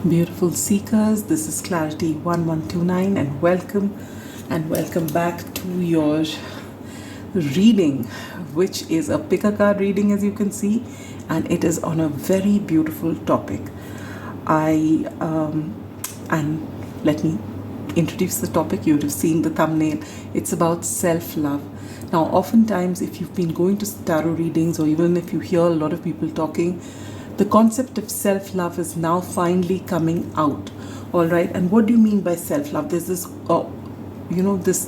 Beautiful seekers, this is Clarity 1129 and welcome back to your reading, which is a pick a card reading, as you can see, and it is on a very beautiful topic. And let me introduce the topic. You would have seen the thumbnail. It's about self-love. Now, oftentimes, if you've been going to tarot readings, or even if you hear a lot of people talking, the concept of self-love is now finally coming out. All right. And what do you mean by self-love? There's this, this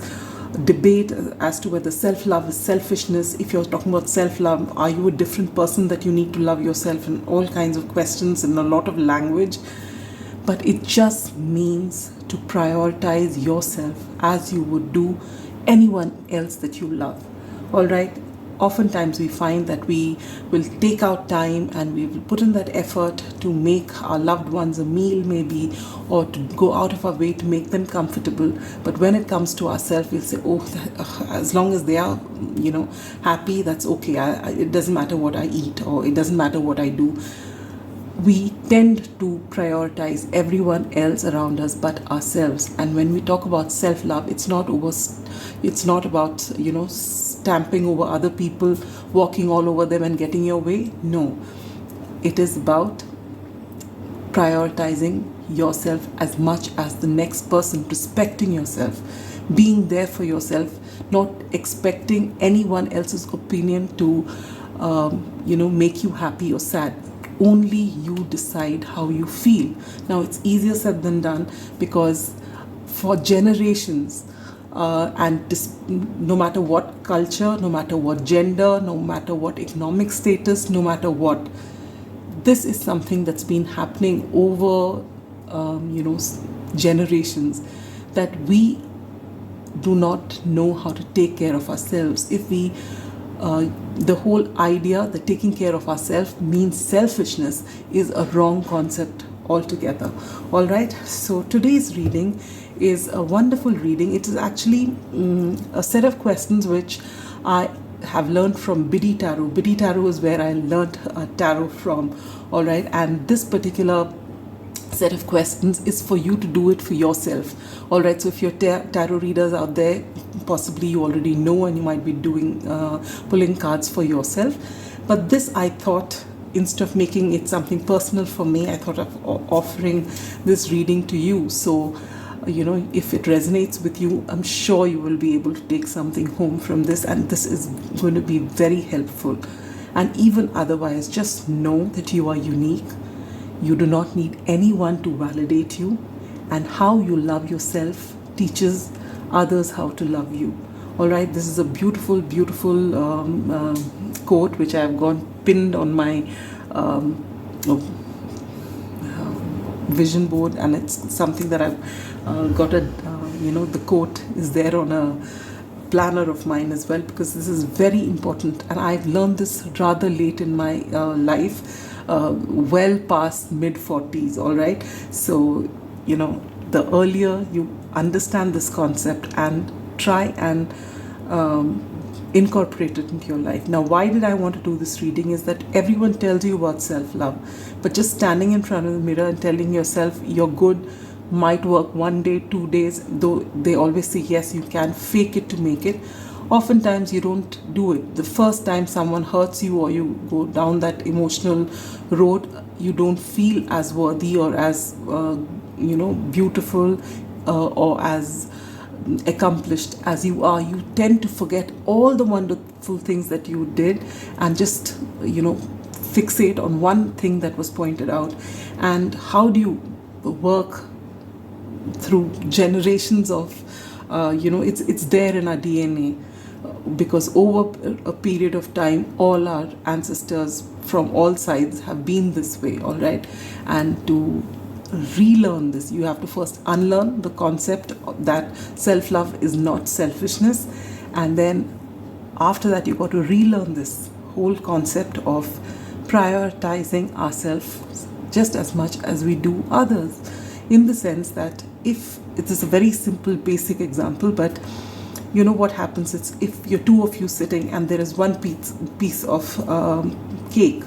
debate as to whether self-love is selfishness. If you're talking about self-love, are you a different person that you need to love yourself? And all kinds of questions and a lot of language. But it just means to prioritize yourself as you would do anyone else that you love. All right. Oftentimes we find that we will take out time and we will put in that effort to make our loved ones a meal maybe, or to go out of our way to make them comfortable. But when it comes to ourselves, we'll say, as long as they are, happy, that's okay. It doesn't matter what I eat, or it doesn't matter what I do. We tend to prioritize everyone else around us but ourselves. And when we talk about self-love, it's not about stamping over other people, walking all over them and getting your way. No, it is about prioritizing yourself as much as the next person, respecting yourself, being there for yourself, not expecting anyone else's opinion to make you happy or sad. Only you decide how you feel. Now, it's easier said than done, because for generations, no matter what culture, no matter what gender, no matter what economic status, no matter what, this is something that's been happening over, generations, that we do not know how to take care of ourselves. If we the whole idea that taking care of ourselves means selfishness is a wrong concept altogether. All right, so today's reading is a wonderful reading. It is actually a set of questions which I have learned from Biddy Tarot. Biddy Tarot is where I learned tarot from. All right, and this particular set of questions is for you to do it for yourself. All right, so if you're tarot readers out there, possibly you already know and you might be doing pulling cards for yourself. But this, I thought, instead of making it something personal for me, I thought of offering this reading to you. So if it resonates with you, I'm sure you will be able to take something home from this, and this is going to be very helpful. And even otherwise, just know that you are unique. You do not need anyone to validate you, and how you love yourself teaches others how to love you. All right, this is a beautiful, beautiful quote which I have got pinned on my vision board, and it's something that I've got the quote is there on a planner of mine as well, because this is very important, and I've learned this rather late in my life. Well past mid-40s, all right? So, the earlier you understand this concept and try and incorporate it into your life. Now, why did I want to do this reading is that everyone tells you about self-love, but just standing in front of the mirror and telling yourself you're good might work 1 day, 2 days, though they always say, yes, you can fake it to make it. Oftentimes you don't do it. The first time someone hurts you, or you go down that emotional road, you don't feel as worthy or as beautiful or as accomplished as you are. You tend to forget all the wonderful things that you did and just fixate on one thing that was pointed out. And how do you work through generations of it's there in our DNA, because over a period of time all our ancestors from all sides have been this way. All right, and to relearn this, you have to first unlearn the concept that self-love is not selfishness, and then after that you got to relearn this whole concept of prioritizing ourselves just as much as we do others, in the sense that if it is a very simple basic example, but what happens is, if you're two of you sitting and there is one piece of cake,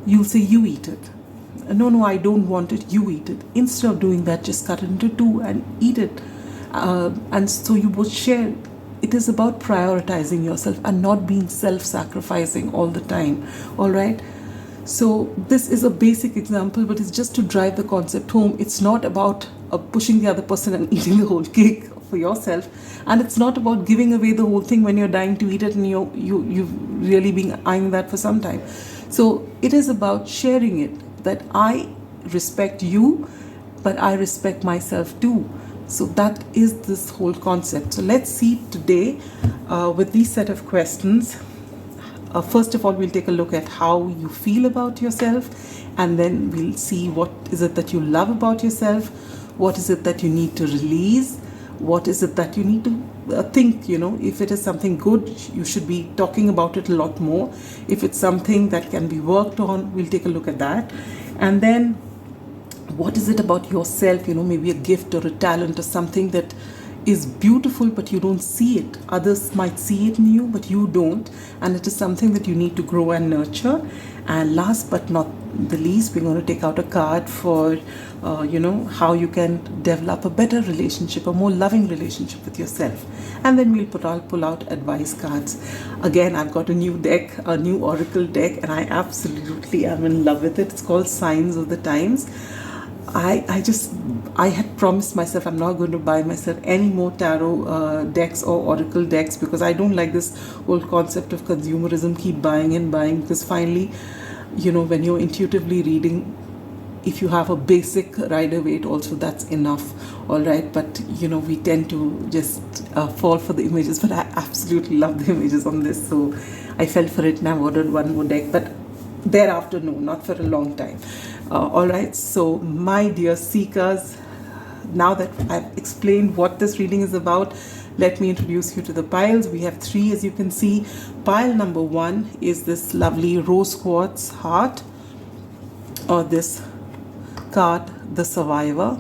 you'll say you eat it. no, I don't want it, you eat it. Instead of doing that, just cut it into two and eat it. And so you both share. It is about prioritizing yourself and not being self-sacrificing all the time. All right. So this is a basic example, but it's just to drive the concept home. It's not about pushing the other person and eating the whole cake for yourself, and it's not about giving away the whole thing when you're dying to eat it and you've really been eyeing that for some time. So it is about sharing it, that I respect you, but I respect myself too. So that is this whole concept. So let's see today with these set of questions. First of all, we'll take a look at how you feel about yourself, and then we'll see what is it that you love about yourself, what is it that you need to release, what is it that you need to think. If it is something good, you should be talking about it a lot more. If it's something that can be worked on, we'll take a look at that. And then what is it about yourself, maybe a gift or a talent or something that is beautiful, but you don't see it. Others might see it in you, but you don't. And it is something that you need to grow and nurture. And last but not the least, we're going to take out a card for, how you can develop a better relationship, a more loving relationship with yourself. And then I'll pull out advice cards. Again, I've got a new deck, a new Oracle deck, and I absolutely am in love with it. It's called Signs of the Times. I had promised myself I'm not going to buy myself any more tarot decks or oracle decks, because I don't like this whole concept of consumerism, keep buying and buying, because finally, when you're intuitively reading, if you have a basic Rider-Waite also, that's enough. All right, but we tend to just fall for the images, but I absolutely love the images on this, so I fell for it and I've ordered one more deck, but thereafter, no, not for a long time. All right, so my dear seekers, now that I've explained what this reading is about, let me introduce you to the piles. We have 3, as you can see. Pile number 1 is this lovely rose quartz heart, or this card, the Survivor.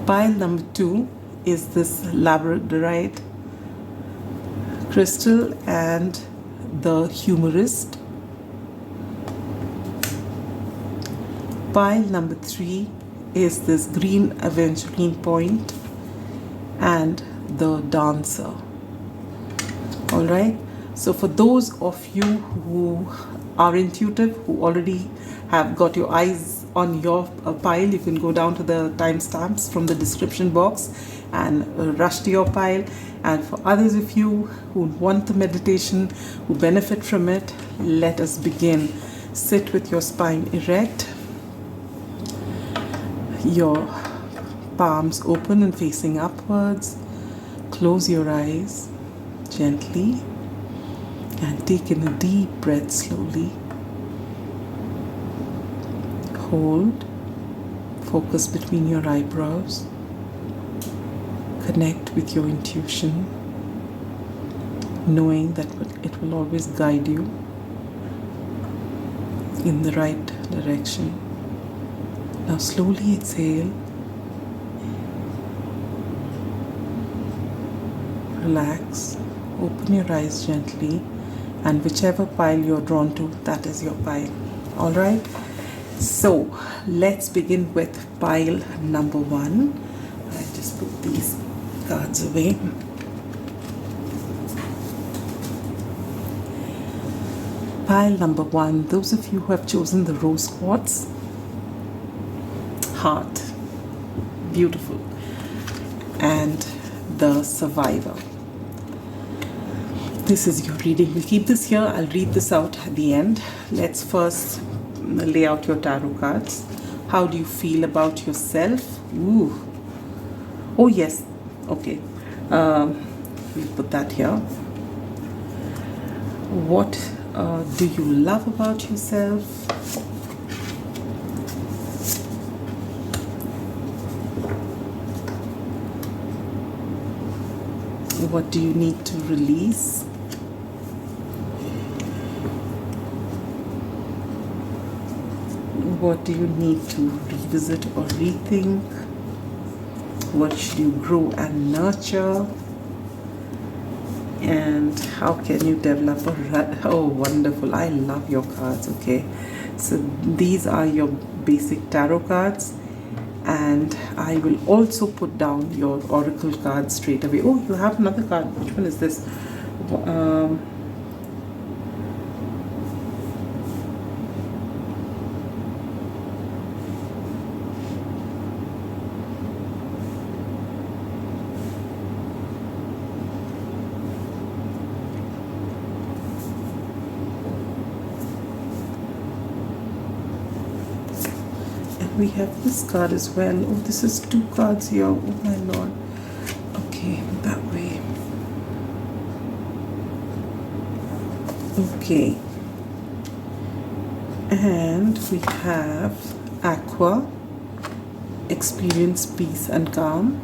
Pile number 2 is this labradorite crystal and the Humorist. Pile number 3 is this green aventurine point and the Dancer. All right, so for those of you who are intuitive, who already have got your eyes on your pile, you can go down to the timestamps from the description box and rush to your pile. And for others of you who want the meditation, who benefit from it, let us begin. Sit with your spine erect, your palms open and facing upwards. Close your eyes gently and take in a deep breath slowly. Hold. Focus between your eyebrows. Connect with your intuition, knowing that it will always guide you in the right direction. Now slowly exhale. Relax. Open your eyes gently, and whichever pile you're drawn to, that is your pile. All right. So let's begin with pile number 1. I just put these cards away. Pile number 1, those of you who have chosen the rose quartz heart, beautiful, and the Survivor. This is your reading. We'll keep this here. I'll read this out at the end. Let's first lay out your tarot cards. How do you feel about yourself? Ooh. Oh yes. Okay. We'll put that here. What do you love about yourself? What do you need to release? What do you need to revisit or rethink? What should you grow and nurture? And how can you develop oh, wonderful. I love your cards. Okay, so these are your basic tarot cards, and I will also put down your oracle cards straight away. Oh, you have another card. Which one is this? We have this card as well. Oh, this is 2 cards here. Oh my lord. Okay, that way. Okay. And we have Aqua, experience peace and calm.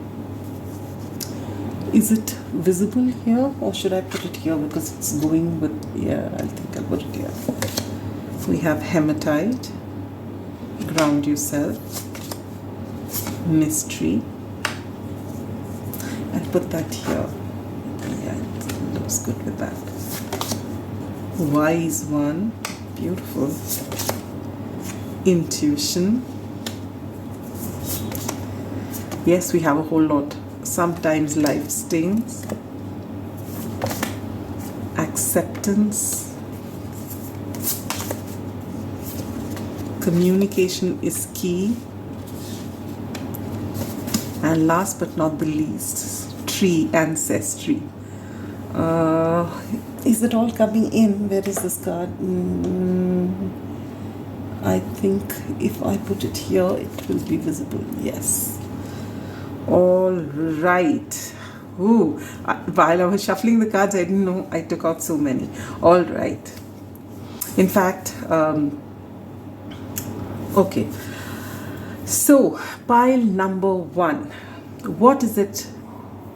Is it visible here, or should I put it here because it's going with, yeah, I think I'll put it here. We have Hematite, ground yourself, mystery, and put that here. Yeah, it looks good with that. Wise one, beautiful. Intuition. Yes, we have a whole lot. Sometimes life stings. Acceptance. Communication is key. And last but not the least, tree ancestry. Is it all coming in? Where is this card? I think if I put it here, it will be visible. Yes. All right. Ooh, while I was shuffling the cards, I didn't know I took out so many. All right. In fact, okay. So, pile number 1. What is it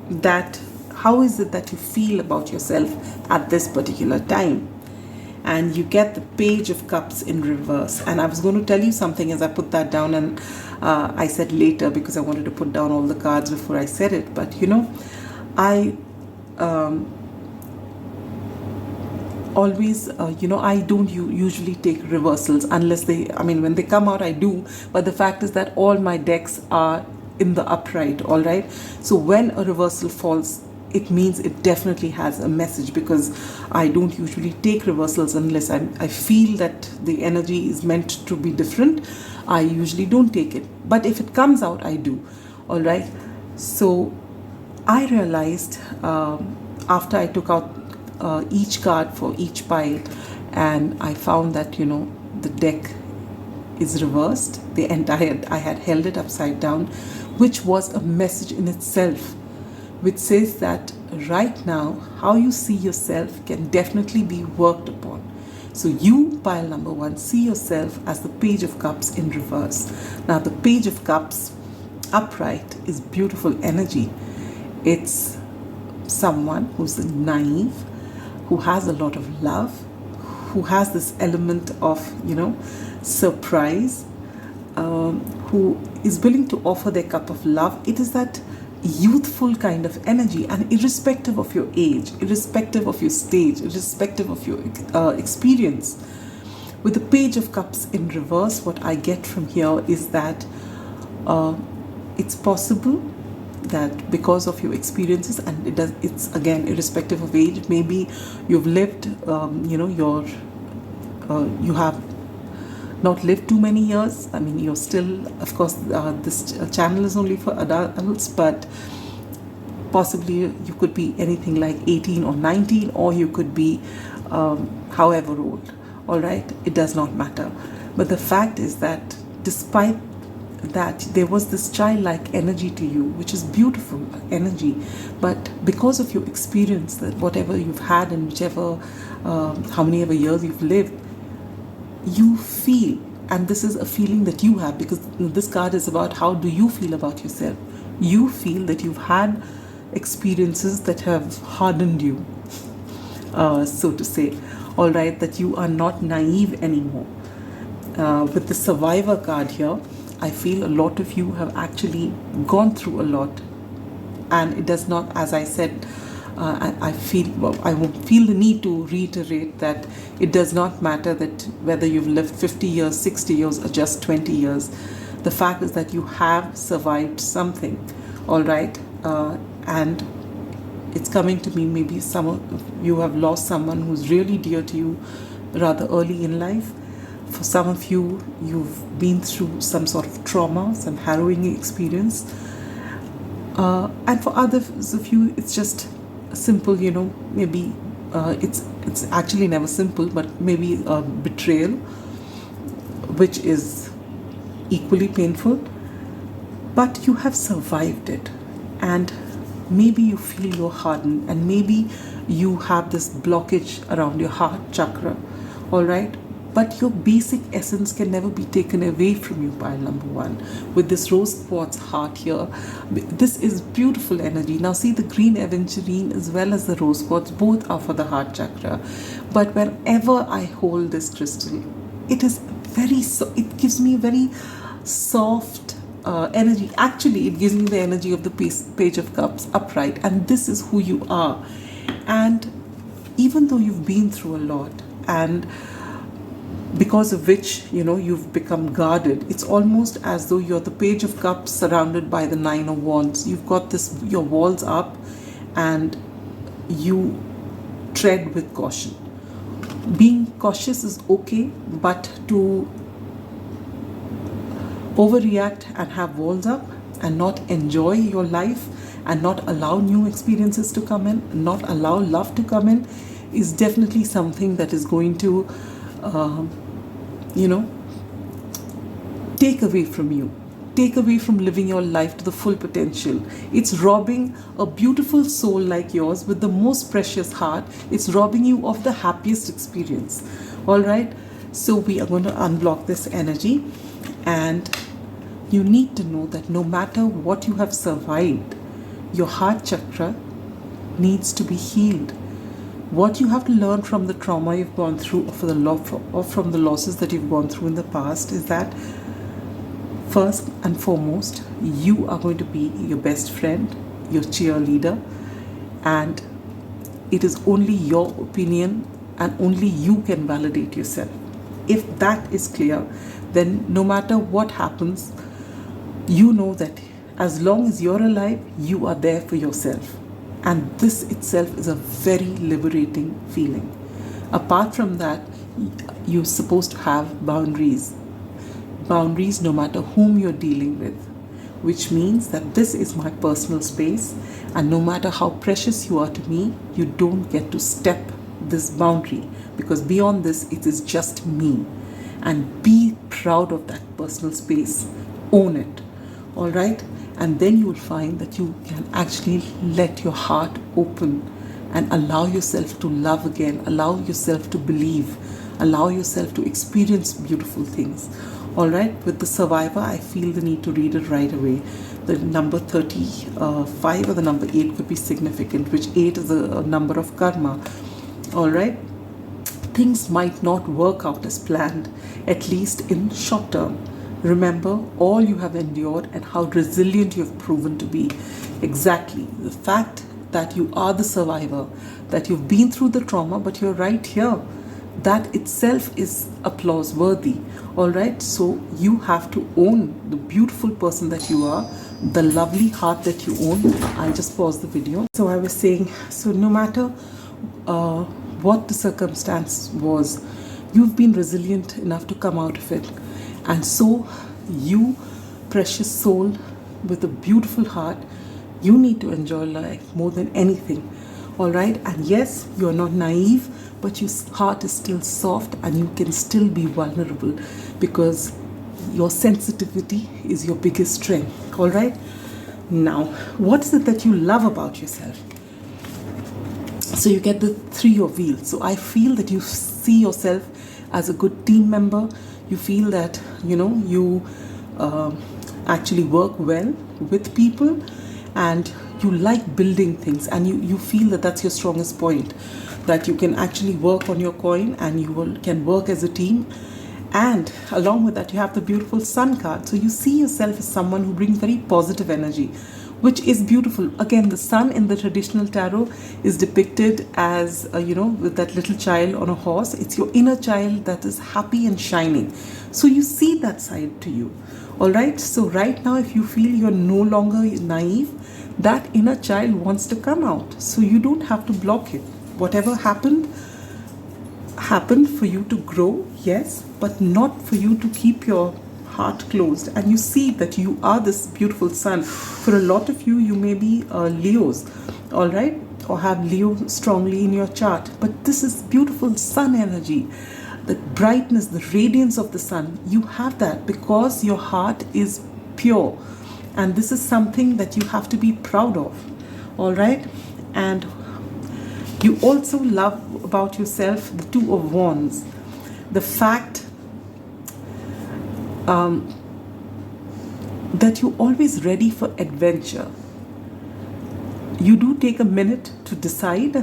that, how is it that you feel about yourself at this particular time? And you get the Page of Cups in reverse. And I was going to tell you something as I put that down, and I said later because I wanted to put down all the cards before I said it. But you know, I always, I don't usually take reversals unless they, I mean, when they come out, I do. But the fact is that all my decks are in the upright, all right? So when a reversal falls, it means it definitely has a message, because I don't usually take reversals unless I feel that the energy is meant to be different. I usually don't take it. But if it comes out, I do, all right? So I realized after I took out each card for each pile, and I found that, you know, the deck is reversed. I had held it upside down, which was a message in itself, which says that right now, how you see yourself can definitely be worked upon. So you, pile number 1, see yourself as the Page of Cups in reverse. Now, the Page of Cups upright is beautiful energy. It's someone who's naive, who has a lot of love, who has this element of, you know, surprise, who is willing to offer their cup of love. It is that youthful kind of energy, and irrespective of your age, irrespective of your stage, irrespective of your experience. With the Page of Cups in reverse, what I get from here is that it's possible that because of your experiences, and it's again irrespective of age, maybe you've lived, you have not lived too many years. I mean, you're still, of course, this channel is only for adults, but possibly you could be anything like 18 or 19, or you could be however old, all right? It does not matter. But the fact is that despite that, there was this childlike energy to you, which is beautiful energy. But because of your experience, that whatever you've had and whichever, how many ever years you've lived, you feel, and this is a feeling that you have, because this card is about how do you feel about yourself. You feel that you've had experiences that have hardened you, so to say, all right, that you are not naive anymore. With the Survivor card here, I feel a lot of you have actually gone through a lot, and it does not, as I said I feel the need to reiterate that it does not matter that whether you've lived 50 years, 60 years, or just 20 years. The fact is that you have survived something, all right? And it's coming to me, maybe some of you have lost someone who's really dear to you rather early in life. For some of you, you've been through some sort of trauma, some harrowing experience. And for others of you, it's just simple, maybe it's actually never simple, but maybe a betrayal, which is equally painful. But you have survived it, and maybe you feel you're hardened, and maybe you have this blockage around your heart chakra, all right? But your basic essence can never be taken away from you, pile number one. With this rose quartz heart here, this is beautiful energy. Now see, the green aventurine as well as the rose quartz, both are for the heart chakra. But whenever I hold this crystal, it gives me very soft energy. Actually, it gives me the energy of the Page of Cups upright, and this is who you are. And even though you've been through a lot, and because of which, you've become guarded. It's almost as though you're the Page of Cups surrounded by the Nine of Wands. You've got your walls up, and you tread with caution. Being cautious is okay, but to overreact and have walls up and not enjoy your life and not allow new experiences to come in, not allow love to come in, is definitely something that is going to take away from you, take away from living your life to the full potential. It's robbing a beautiful soul like yours with the most precious heart. It's robbing you of the happiest experience. All right, so we are going to unblock this energy, and you need to know that no matter what you have survived, your heart chakra needs to be healed. What you have to learn from the trauma you've gone through, or from the losses that you've gone through in the past, is that first and foremost, you are going to be your best friend, your cheerleader, and it is only your opinion and only you can validate yourself. If that is clear, then no matter what happens, you know that as long as you're alive, you are there for yourself. And this itself is a very liberating feeling. Apart from that, you're supposed to have boundaries. Boundaries no matter whom you're dealing with. Which means that this is my personal space, and no matter how precious you are to me, you don't get to step this boundary, because beyond this, it is just me. And be proud of that personal space. Own it. All right? And then you will find that you can actually let your heart open and allow yourself to love again, allow yourself to believe, allow yourself to experience beautiful things. All right, with the survivor, I feel the need to read it right away. The number 35 or the number 8 could be significant, which 8 is a number of karma. All right, things might not work out as planned, at least in short term. Remember all you have endured and how resilient you have proven to be. Exactly. The fact that you are the survivor, that you've been through the trauma, but you're right here, that itself is applause worthy. All right. So you have to own the beautiful person that you are, the lovely heart that you own. I just paused the video. So I was saying, so no matter what the circumstance was, you've been resilient enough to come out of it. And so you, precious soul with a beautiful heart, you need to enjoy life more than anything. All right. And yes, you're not naive, but your heart is still soft and you can still be vulnerable, because your sensitivity is your biggest strength. All right. Now, what is it that you love about yourself? So you get the 3 of wheels. So I feel that you see yourself as a good team member. You feel that, you actually work well with people, and you like building things, and you feel that that's your strongest point, that you can actually work on your coin and you can work as a team. And along with that, you have the beautiful sun card. So you see yourself as someone who brings very positive energy, which is beautiful. Again, the sun in the traditional tarot is depicted as, with that little child on a horse. It's your inner child that is happy and shining. So you see that side to you. All right. So right now, if you feel you're no longer naive, that inner child wants to come out. So you don't have to block it. Whatever happened for you to grow, yes, but not for you to keep your heart closed. And you see that you are this beautiful sun. For a lot of you, you may be Leos, all right, or have Leo strongly in your chart. But this is beautiful sun energy, the brightness, the radiance of the sun. You have that because your heart is pure. And this is something that you have to be proud of, all right? And you also love about yourself the Two of Wands. The fact that you're always ready for adventure. You do take a minute to decide,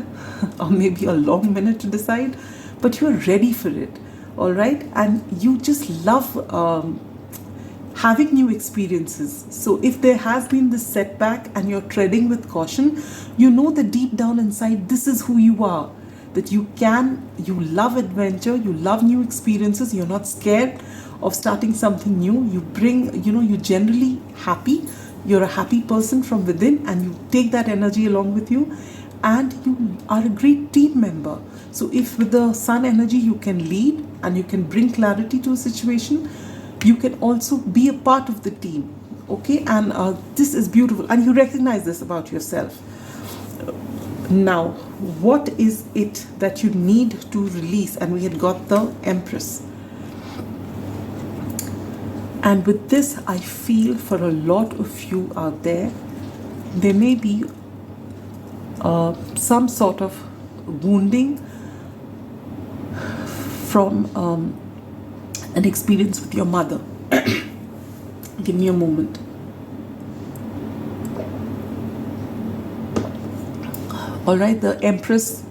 or maybe a long minute to decide, but you're ready for it, all right? And you just love having new experiences. So if there has been this setback and you're treading with caution, you know that deep down inside, this is who you are. That you love adventure, you love new experiences, you're not scared of starting something new. You bring, you're generally happy. You're a happy person from within, and you take that energy along with you, and you are a great team member. So if with the sun energy you can lead and you can bring clarity to a situation, you can also be a part of the team, okay? And this is beautiful, and you recognize this about yourself. Now, what is it that you need to release? And we had got the Empress. And with this, I feel for a lot of you out there, there may be some sort of wounding from an experience with your mother. Give me a moment. All right, the Empress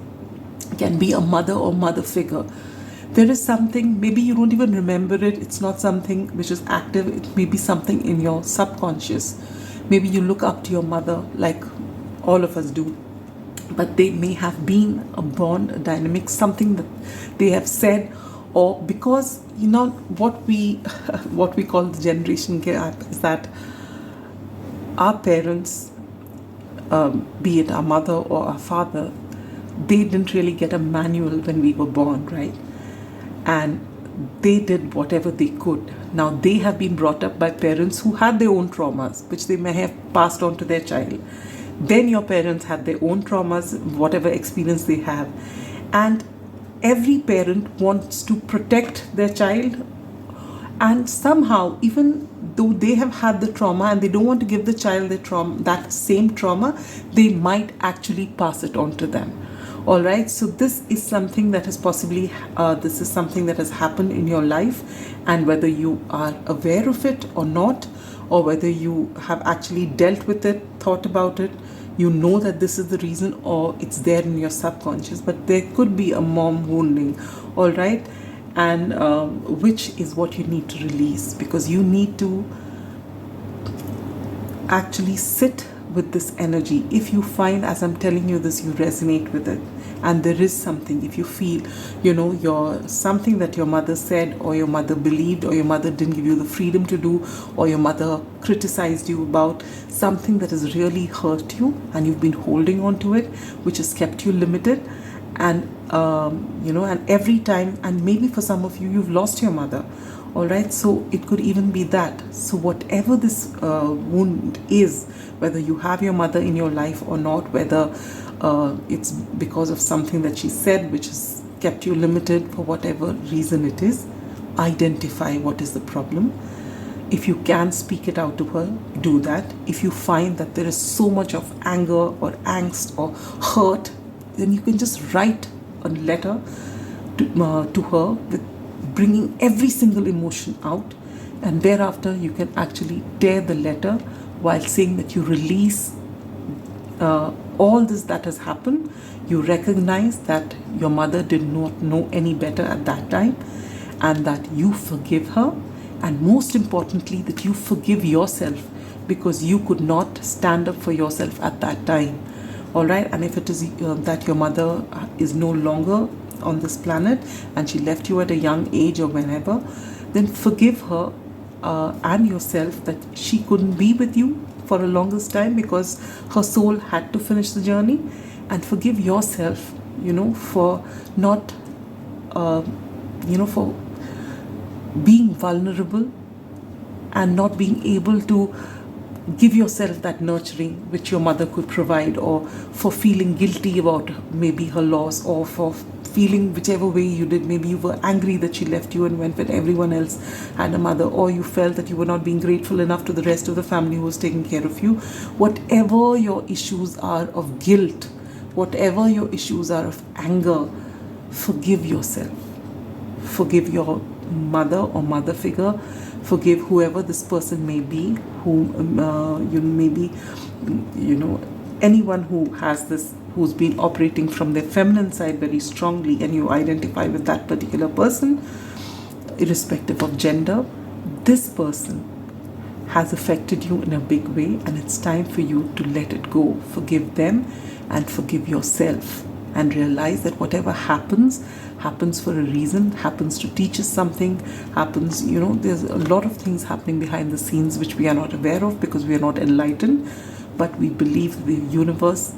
can be a mother or mother figure. There is something, maybe you don't even remember it. It's not something which is active. It may be something in your subconscious. Maybe you look up to your mother like all of us do. But they may have been a bond, a dynamic, something that they have said, or because, what we call the generation gap is that our parents, be it our mother or our father, they didn't really get a manual when we were born, right? And they did whatever they could. Now they have been brought up by parents who had their own traumas, which they may have passed on to their child. Then your parents had their own traumas, whatever experience they have. And every parent wants to protect their child. And somehow, even though they have had the trauma and they don't want to give the child the trauma, that same trauma, they might actually pass it on to them. All right, so this is something that has this is something that has happened in your life, and whether you are aware of it or not, or whether you have actually dealt with it, thought about it, you know that this is the reason, or it's there in your subconscious, but there could be a mom wounding, all right, and which is what you need to release, because you need to actually sit with this energy. If you find, as I'm telling you this, you resonate with it, and there is something, if you feel, you're something that your mother said, or your mother believed, or your mother didn't give you the freedom to do, or your mother criticized you about something that has really hurt you, and you've been holding on to it, which has kept you limited, and and every time, and maybe for some of you, you've lost your mother. All right, so it could even be that. So whatever this wound is, whether you have your mother in your life or not, whether it's because of something that she said which has kept you limited, for whatever reason it is, identify what is the problem. If you can speak it out to her, do that. If you find that there is so much of anger or angst or hurt, then you can just write a letter to her with bringing every single emotion out, and thereafter you can actually tear the letter while saying that you release all this that has happened. You recognize that your mother did not know any better at that time, and that you forgive her, and most importantly that you forgive yourself, because you could not stand up for yourself at that time. All right, and if it is that your mother is no longer on this planet and she left you at a young age or whenever, then forgive her and yourself that she couldn't be with you for a longest time because her soul had to finish the journey. And forgive yourself, for not, for being vulnerable and not being able to give yourself that nurturing which your mother could provide, or for feeling guilty about maybe her loss, or for feeling whichever way you did. Maybe you were angry that she left you and went when everyone else had a mother, or you felt that you were not being grateful enough to the rest of the family who was taking care of you. Whatever your issues are of guilt, whatever your issues are of anger, forgive yourself. Forgive your mother or mother figure. Forgive whoever this person may be, anyone who has this, who's been operating from their feminine side very strongly, and you identify with that particular person, irrespective of gender. This person has affected you in a big way, and it's time for you to let it go. Forgive them and forgive yourself, and realize that whatever happens for a reason, happens to teach us something, happens, there's a lot of things happening behind the scenes which we are not aware of because we are not enlightened, but we believe the universe,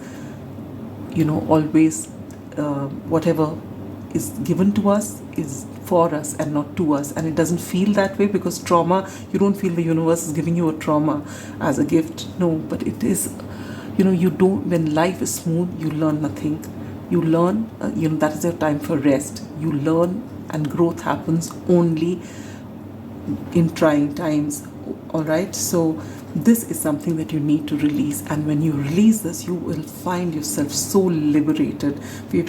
always, whatever is given to us is for us and not to us. And it doesn't feel that way because trauma, you don't feel the universe is giving you a trauma as a gift. No, but it is, you don't, when life is smooth, you learn nothing. You learn, that is your time for rest. You learn, and growth happens only in trying times. All right, so this is something that you need to release, and when you release this, you will find yourself so liberated.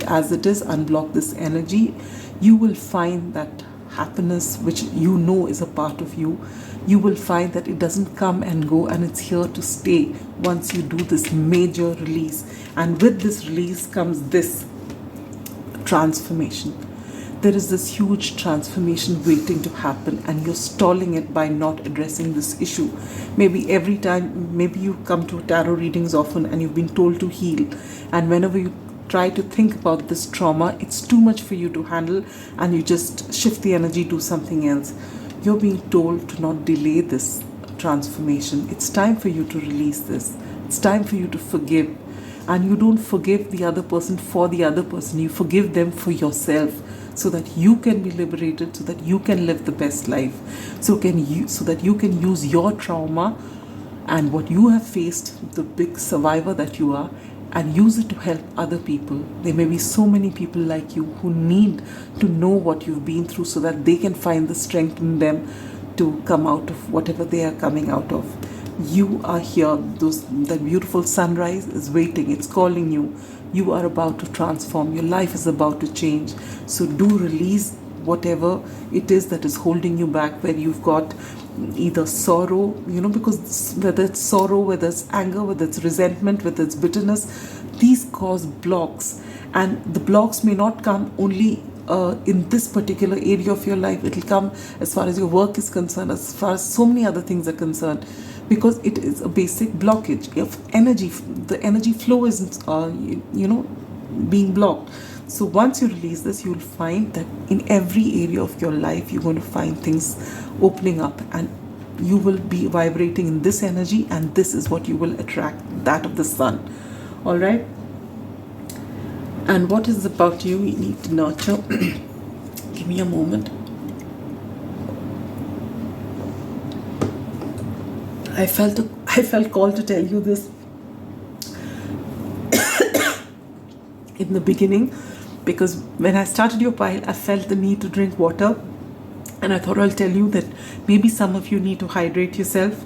As it is, unblock this energy, you will find that happiness which is a part of you. You will find that it doesn't come and go, and it's here to stay once you do this major release. And with this release comes this transformation. There is this huge transformation waiting to happen, and you're stalling it by not addressing this issue. Maybe you come to tarot readings often and you've been told to heal, and whenever you try to think about this trauma, it's too much for you to handle, and you just shift the energy to something else. You're being told to not delay this transformation. It's time for you to release this. It's time for you to forgive. And you don't forgive the other person for the other person. You forgive them for yourself, so that you can be liberated, so that you can live the best life, so that you can use your trauma and what you have faced, the big survivor that you are, and use it to help other people. There may be so many people like you who need to know what you've been through, so that they can find the strength in them to come out of whatever they are coming out of. You are here. That beautiful sunrise is waiting. It's calling you. You are about to transform. Your life is about to change. So do release whatever it is that is holding you back, where you've got either sorrow, because whether it's sorrow, whether it's anger, whether it's resentment, whether it's bitterness, these cause blocks. And the blocks may not come only in this particular area of your life. It will come as far as your work is concerned, as far as so many other things are concerned, because it is a basic blockage of energy. The energy flow isn't, being blocked. So once you release this, you'll find that in every area of your life, you're going to find things opening up, and you will be vibrating in this energy, and this is what you will attract, that of the sun. All right. And what is about you need to nurture. Give me a moment. I felt called to tell you this in the beginning, because when I started your pile, I felt the need to drink water, and I thought I'll tell you that maybe some of you need to hydrate yourself.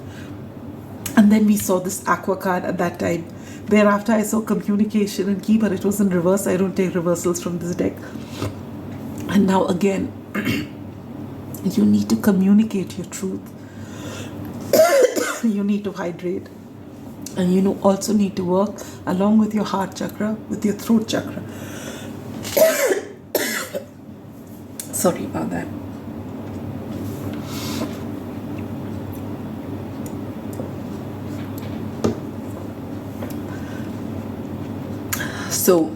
And then we saw this aqua card at that time. Thereafter, I saw communication and key, but it was in reverse. I don't take reversals from this deck. And now again, you need to communicate your truth. You need to hydrate. And you also need to work along with your heart chakra, with your throat chakra. Sorry about that. So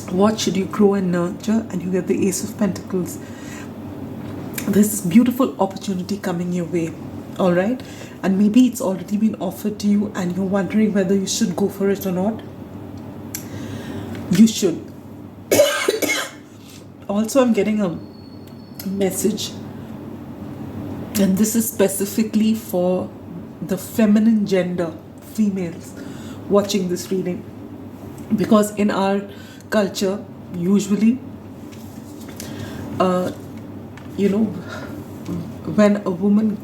what should you grow and nurture? And you get the Ace of Pentacles. There's this beautiful opportunity coming your way, all right? And maybe it's already been offered to you and you're wondering whether you should go for it or not. You should. Also, I'm getting a message, and this is specifically for the feminine gender, females watching this reading, because in our culture, usually, when a woman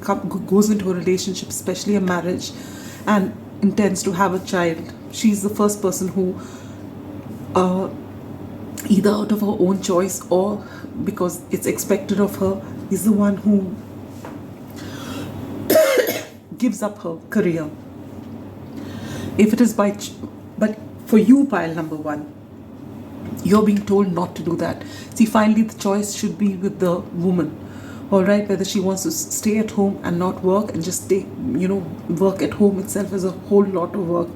goes into a relationship, especially a marriage, and intends to have a child, she's the first person who, either out of her own choice or because it's expected of her, is the one who gives up her career. If it is but for you, pile number one, you're being told not to do that. See, finally the choice should be with the woman, all right? Whether she wants to stay at home and not work and just stay, work at home itself is a whole lot of work.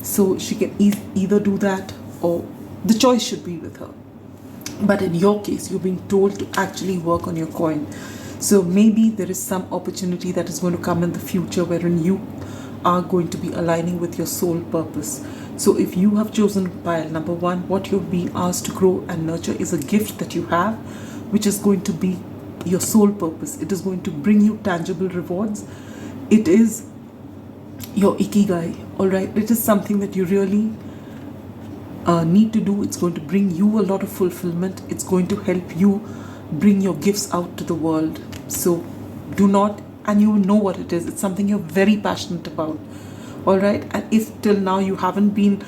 So she can either do that, or the choice should be with her. But in your case, you're being told to actually work on your coin. So maybe there is some opportunity that is going to come in the future wherein you are going to be aligning with your soul purpose. So if you have chosen pile number one, what you're being asked to grow and nurture is a gift that you have, which is going to be your soul purpose. It is going to bring you tangible rewards. It is your ikigai, all right? It is something that you really need to do. It's going to bring you a lot of fulfillment. It's going to help you bring your gifts out to the world. So do not, and you know what it is. It's something you're very passionate about, all right? And if till now you haven't been,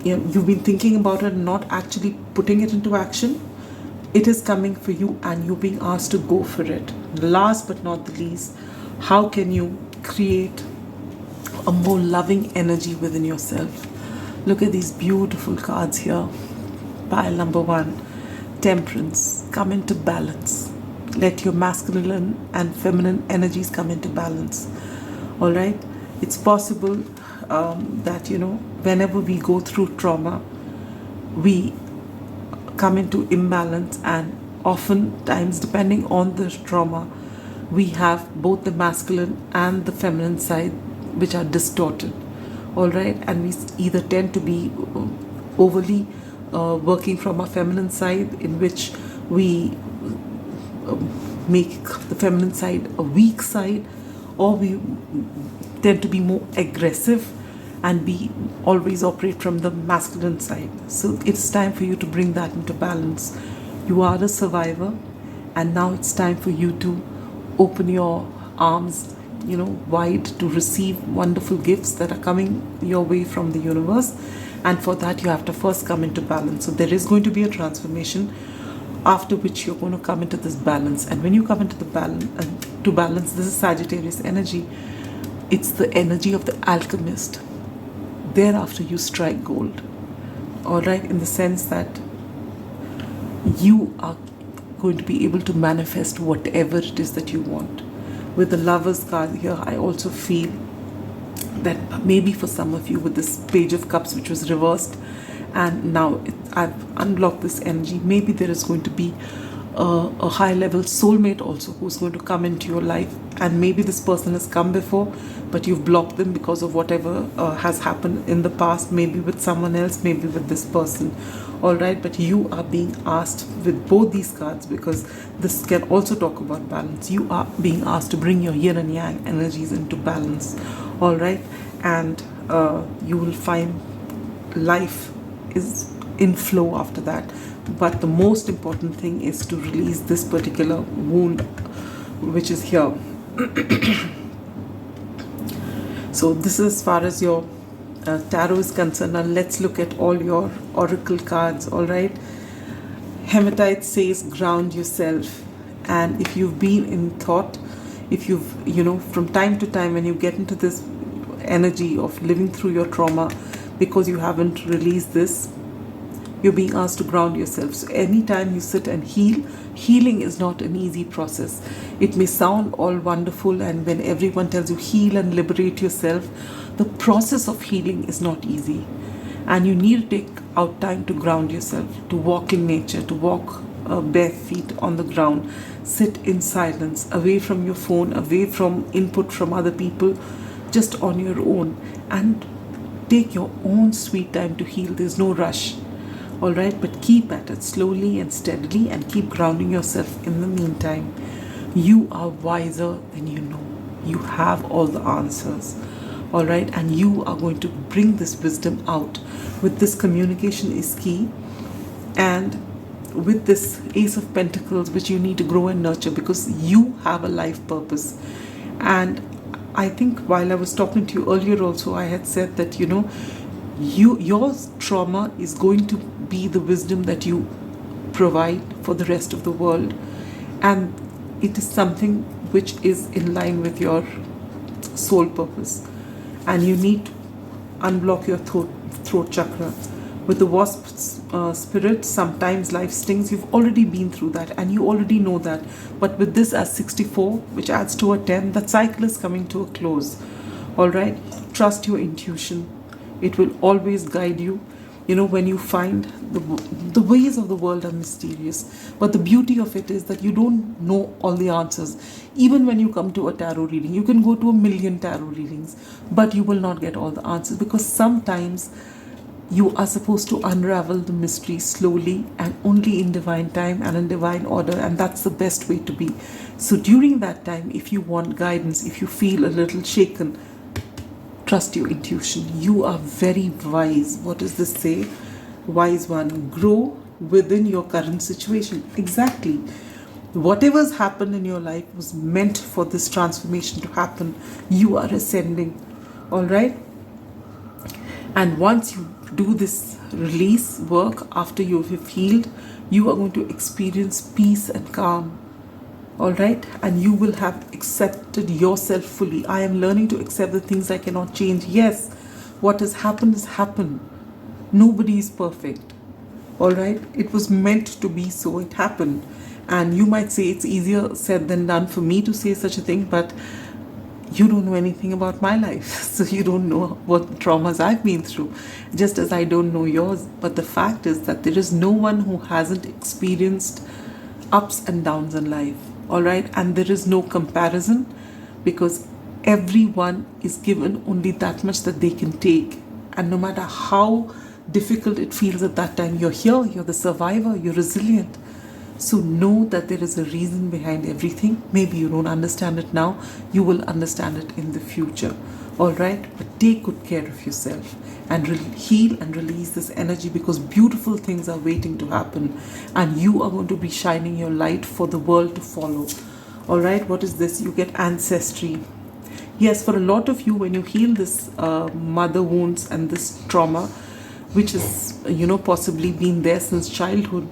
you've been thinking about it and not actually putting it into action, it is coming for you and you're being asked to go for it. Last but not the least, how can you create a more loving energy within yourself? Look at these beautiful cards here. Pile number one, Temperance. Come into balance. Let your masculine and feminine energies come into balance. All right? It's possible that, whenever we go through trauma, we come into imbalance, and oftentimes, depending on the trauma, we have both the masculine and the feminine side which are distorted. All right, and we either tend to be overly working from our feminine side, in which we make the feminine side a weak side, or we tend to be more aggressive and be always operate from the masculine side. So it's time for you to bring that into balance. You are a survivor, and now it's time for you to open your arms wide to receive wonderful gifts that are coming your way from the universe. And for that, you have to first come into balance. So there is going to be a transformation, after which you're going to come into this balance. And when you come into the balance, this is Sagittarius energy. It's the energy of the alchemist. Thereafter, you strike gold. All right, in the sense that you are going to be able to manifest whatever it is that you want. With the Lovers card here, I also feel that maybe for some of you, with this Page of Cups, which was reversed, and now I've unblocked this energy, maybe there is going to be a high-level soulmate also who's going to come into your life. And maybe this person has come before, but you've blocked them because of whatever has happened in the past, maybe with someone else, maybe with this person. All right, but you are being asked with both these cards, because this can also talk about balance. You are being asked to bring your yin and yang energies into balance. All right, and you will find life is in flow after that. But the most important thing is to release this particular wound, which is here. So this is as far as your tarot is concerned. Now let's look at all your oracle cards. All right, Hematite says ground yourself. And if you've been in thought, if you've from time to time, when you get into this energy of living through your trauma because you haven't released this, you're being asked to ground yourself. So anytime you sit and heal, healing is not an easy process. It may sound all wonderful, and when everyone tells you heal and liberate yourself, the process of healing is not easy. And you need to take out time to ground yourself, to walk in nature, to walk bare feet on the ground, sit in silence, away from your phone, away from input from other people, just on your own, and take your own sweet time to heal. There's no rush, all right? But keep at it slowly and steadily, and keep grounding yourself in the meantime. You are wiser than you know. You have all the answers, all right? And you are going to bring this wisdom out. With this, communication is key. And with this Ace of Pentacles, which you need to grow and nurture, because you have a life purpose. And I think while I was talking to you earlier also, I had said that, your trauma is going to be the wisdom that you provide for the rest of the world. And it is something which is in line with your soul purpose. And you need to unblock your throat chakra. With the wasp spirit, sometimes life stings. You've already been through that and you already know that. But with this as 64, which adds to a 10, that cycle is coming to a close. All right? Trust your intuition. It will always guide you. When you find the ways of the world are mysterious. But the beauty of it is that you don't know all the answers. Even when you come to a tarot reading, you can go to 1,000,000 tarot readings, but you will not get all the answers, because sometimes you are supposed to unravel the mystery slowly and only in divine time and in divine order, and that's the best way to be. So during that time, if you want guidance, if you feel a little shaken, trust your intuition. You are very wise. What does this say? Wise one, grow within your current situation. Exactly. Whatever's happened in your life was meant for this transformation to happen. You are ascending. All right? And once you do this release work after you have healed, you are going to experience peace and calm. All right? And you will have accepted yourself fully. I am learning to accept the things I cannot change. Yes, what has happened has happened. Nobody is perfect. All right? It was meant to be so. It happened. And you might say it's easier said than done for me to say such a thing, but you don't know anything about my life. So you don't know what traumas I've been through, just as I don't know yours. But the fact is that there is no one who hasn't experienced ups and downs in life. All right? And there is no comparison, because everyone is given only that much that they can take. And no matter how difficult it feels at that time, you're here, you're the survivor, you're resilient. So know that there is a reason behind everything. Maybe you don't understand it now, you will understand it in the future. All right? But take good care of yourself and heal and release this energy, because beautiful things are waiting to happen, and you are going to be shining your light for the world to follow. All right? What is this? You get ancestry. Yes, for a lot of you, when you heal this mother wounds and this trauma, which has possibly been there since childhood,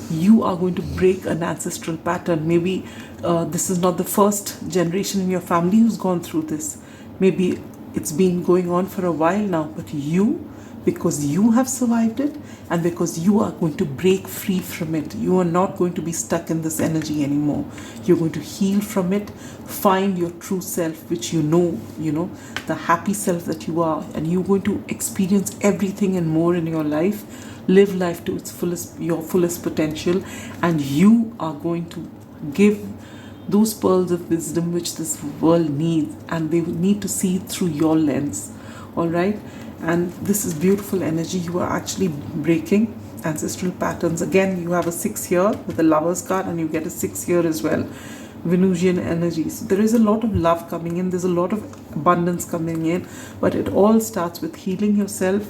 you are going to break an ancestral pattern. Maybe this is not the first generation in your family who's gone through this. Maybe it's been going on for a while now, but you, because you have survived it and because you are going to break free from it, you are not going to be stuck in this energy anymore. You're going to heal from it, find your true self, which the happy self that you are, and you're going to experience everything and more in your life. Live life to its fullest, your fullest potential, and you are going to give those pearls of wisdom which this world needs, and they need to see through your lens. All right? And this is beautiful energy. You are actually breaking ancestral patterns. Again, you have a 6 here with the Lover's card, and you get a 6 here as well. Venusian energy. So there is a lot of love coming in. There's a lot of abundance coming in, but it all starts with healing yourself,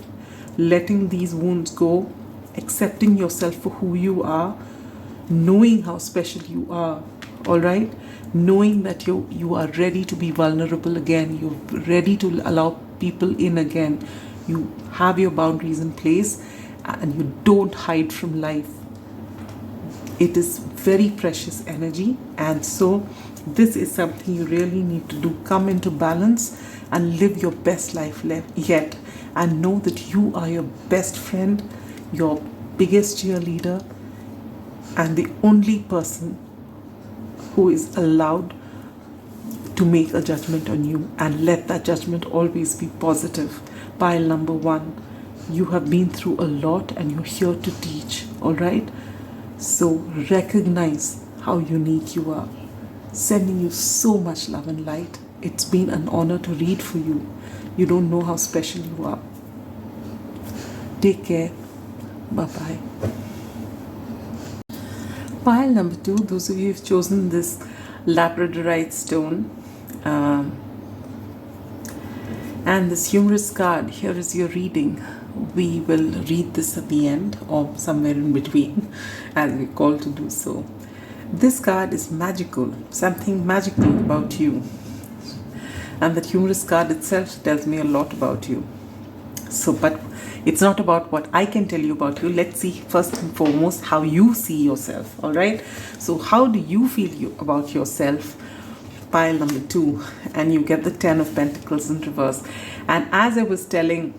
letting these wounds go, accepting yourself for who you are, knowing how special you are. All right? Knowing that you are ready to be vulnerable again. You're ready to allow people in again. You have your boundaries in place, and you don't hide from life. It is very precious energy, and so this is something you really need to do. Come into balance and live your best life yet, and know that you are your best friend, your biggest cheerleader, and the only person who is allowed to make a judgment on you, and let that judgment always be positive. Pile number 1, You have been through a lot and you're here to teach, all right? So recognize how unique you are. Sending you so much love and light. It's been an honor to read for you. You don't know how special you are. Take care. Bye-bye. Pile number 2, those of you who've chosen this Labradorite stone, and this humorous card, here is your reading. We will read this at the end or somewhere in between as we're called to do so. This card is magical, something magical about you. And that humorous card itself tells me a lot about you. So, but it's not about what I can tell you about you. Let's see first and foremost how you see yourself, all right? So how do you feel about yourself? Pile number 2, and you get the 10 of Pentacles in reverse. And as I was telling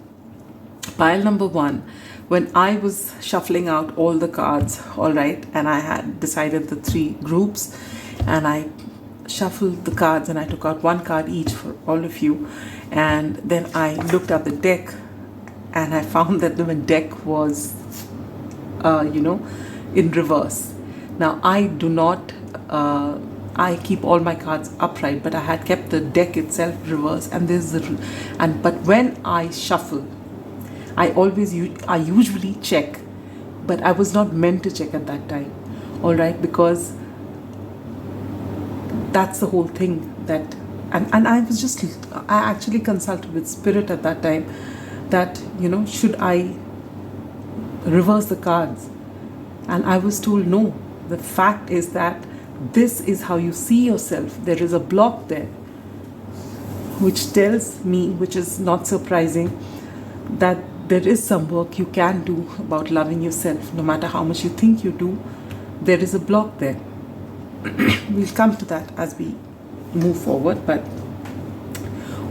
pile number 1, when I was shuffling out all the cards, all right, and I had decided the 3 groups, and I shuffled the cards and I took out 1 card each for all of you, and then I looked at the deck and I found that the deck was in reverse. Now I do not I keep all my cards upright, but I had kept the deck itself reverse, and but when I shuffle, I usually check, but I was not meant to check at that time, all right, because that's the whole thing. That and I actually consulted with Spirit at that time, that should I reverse the cards, and I was told no. The fact is that this is how you see yourself. There is a block there, which tells me, which is not surprising, that there is some work you can do about loving yourself. No matter how much you think you do, there is a block there. We'll come to that as we move forward. But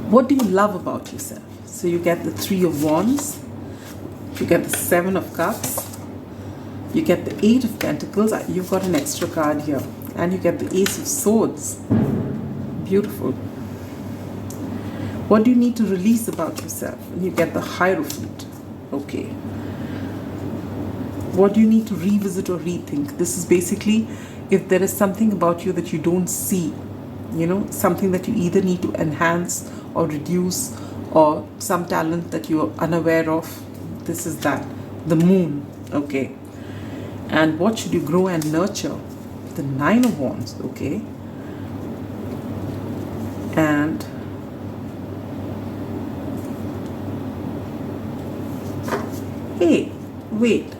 what do you love about yourself? So you get the 3 of Wands, you get the 7 of Cups, you get the 8 of Pentacles. You've got an extra card here. And you get the Ace of Swords. Beautiful. What do you need to release about yourself? And you get the Hierophant. Okay. What do you need to revisit or rethink? This is basically if there is something about you that you don't see, something that you either need to enhance or reduce, or some talent that you are unaware of. This is that. The Moon. Okay. And what should you grow and nurture? The 9 of Wands, okay. And hey, wait.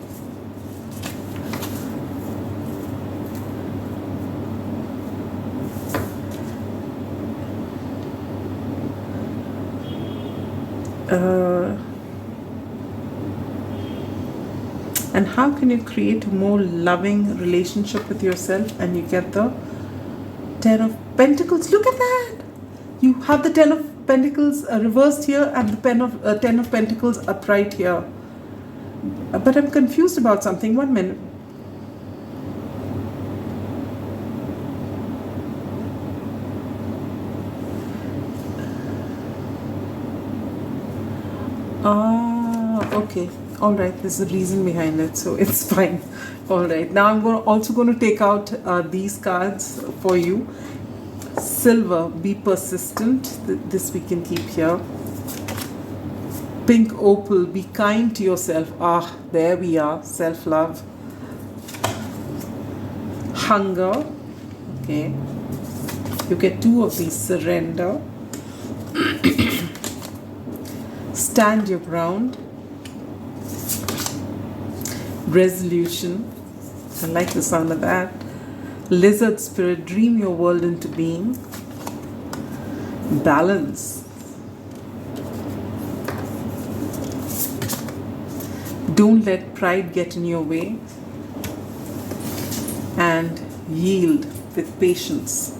And how can you create a more loving relationship with yourself? And you get the 10 of Pentacles. Look at that. You have the 10 of Pentacles reversed here and the 10 of Pentacles upright here. But I'm confused about something. 1 minute. Okay. All right, there's a reason behind it, so it's fine. All right, now I'm also going to take out these cards for you. Silver, be persistent. This we can keep here. Pink Opal, be kind to yourself. There we are. Self-love. Hunger. Okay. You get 2 of these. Surrender. Stand your ground. Resolution. I like the sound of that. Lizard Spirit, dream your world into being. Balance. Don't let pride get in your way. And yield with patience.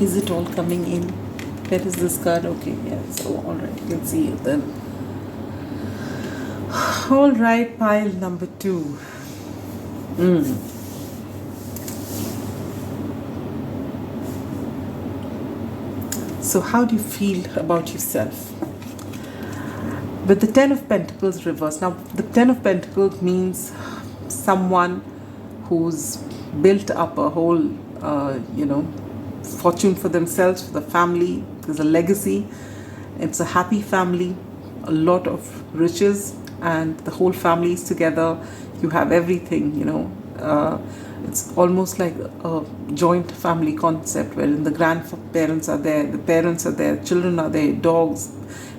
Is it all coming in? Where is this card? Okay, yeah, so alright, you can see it then. Alright, pile number 2. So how do you feel about yourself? With the Ten of Pentacles reversed. Now, the Ten of Pentacles means someone who's built up a whole, fortune for themselves, for the family. There's a legacy. It's a happy family, a lot of riches, and the whole family is together. You have everything, it's almost like a joint family concept wherein the grandparents are there, the parents are there, children are there, dogs,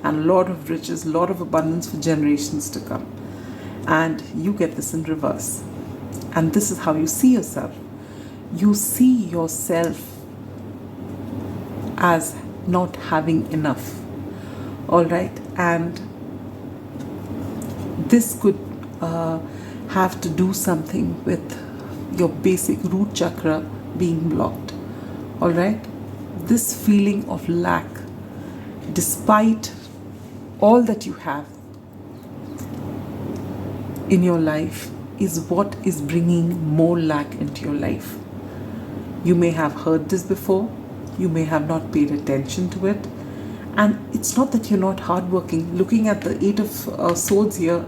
and a lot of riches, a lot of abundance for generations to come. And you get this in reverse. And this is how you see yourself. You see yourself as not having enough. All right? And this could have to do something with your basic root chakra being blocked. All right? This feeling of lack, despite all that you have in your life, is what is bringing more lack into your life. You may have heard this before, you may have not paid attention to it, and it's not that you're not hardworking. Looking at the Eight of Swords here,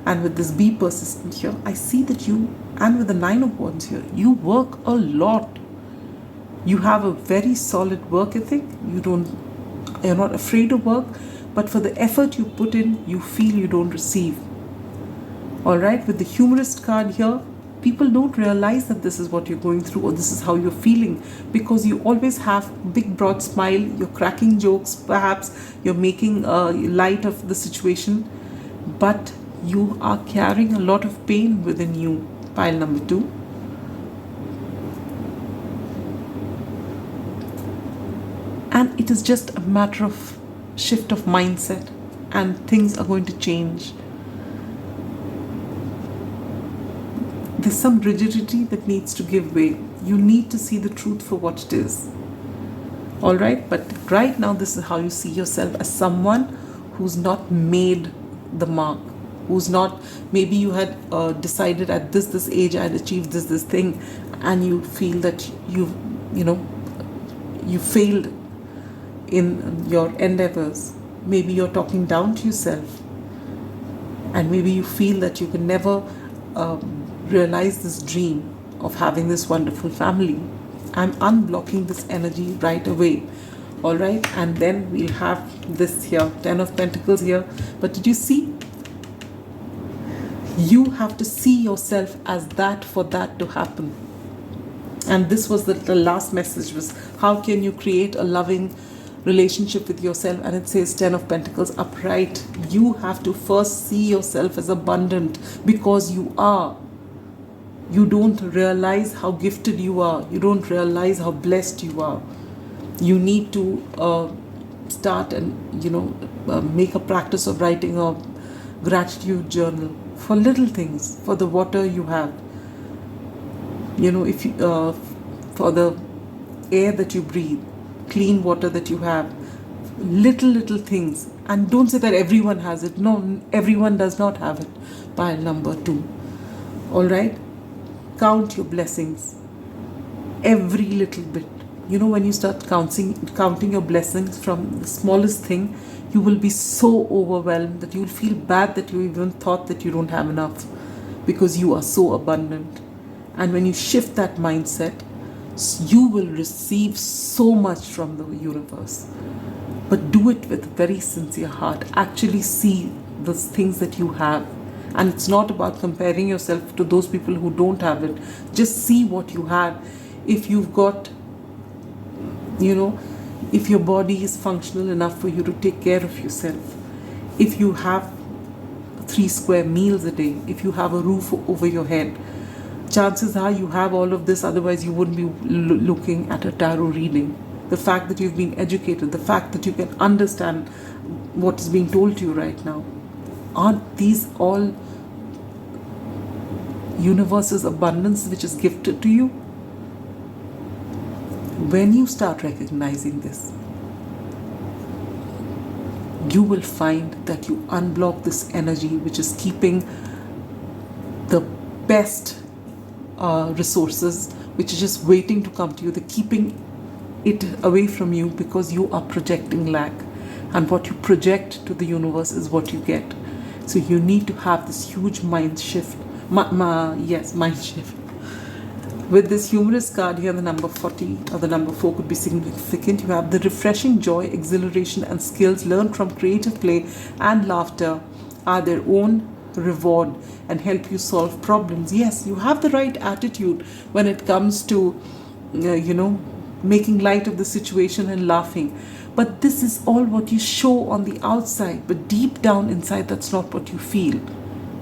and with this be persistent here, I see that you, and with the Nine of Wands here, you work a lot. You have a very solid work ethic. You're not afraid to work, but for the effort you put in, you feel you don't receive. All right, with the humorist card here, people don't realize that this is what you're going through or this is how you're feeling, because you always have a big broad smile, you're cracking jokes, perhaps you're making light of the situation, but you are carrying a lot of pain within you. Pile number 2. And it is just a matter of shift of mindset, and things are going to change. There's some rigidity that needs to give way. You need to see the truth for what it is. All right? But right now, this is how you see yourself, as someone who's not made the mark, who's not, maybe you had decided at this age I'd achieved this thing, and you feel that you failed in your endeavors. Maybe you're talking down to yourself, and maybe you feel that you can never realize this dream of having this wonderful family. I'm unblocking this energy right away. All right, and then we'll have this here, Ten of Pentacles here. But did you see? You have to see yourself as that for that to happen. And this was the last message, was how can you create a loving relationship with yourself? And it says Ten of Pentacles upright. You have to first see yourself as abundant, because you are. You don't realize how gifted you are. You don't realize how blessed you are. You need to start and make a practice of writing a gratitude journal for little things, for the water you have, if you, for the air that you breathe, clean water that you have, little things. And don't say that everyone has it. No, everyone does not have it. Pile number 2. All right? Count your blessings, every little bit. When you start counting your blessings from the smallest thing, you will be so overwhelmed that you'll feel bad that you even thought that you don't have enough, because you are so abundant. And when you shift that mindset, you will receive so much from the universe. But do it with a very sincere heart. Actually see the things that you have. And it's not about comparing yourself to those people who don't have it. Just see what you have. If you've got, if your body is functional enough for you to take care of yourself, if you have 3 square meals a day, if you have a roof over your head, chances are you have all of this, otherwise you wouldn't be looking at a tarot reading. The fact that you've been educated, the fact that you can understand what is being told to you right now. Aren't these all universe's abundance which is gifted to you? When you start recognizing this, you will find that you unblock this energy which is keeping the best resources, which is just waiting to come to you. They're keeping it away from you because you are projecting lack. And what you project to the universe is what you get. So you need to have this huge mind shift. Mind shift. With this humorous card here, the number 40 or the number 4 could be significant. You have the refreshing joy, exhilaration, and skills learned from creative play and laughter are their own reward and help you solve problems. Yes, you have the right attitude when it comes to, making light of the situation and laughing. But this is all what you show on the outside. But deep down inside, that's not what you feel.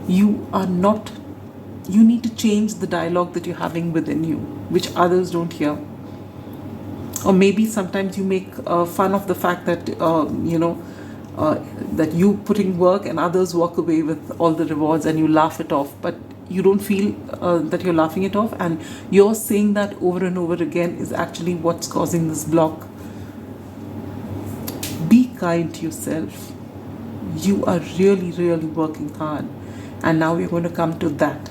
You need to change the dialogue that you're having within you, which others don't hear. Or maybe sometimes you make fun of the fact that, that you put in work and others walk away with all the rewards and you laugh it off. But you don't feel that you're laughing it off. And you're saying that over and over again is actually what's causing this block. Be kind to yourself. You are really, really working hard. And now we're going to come to that.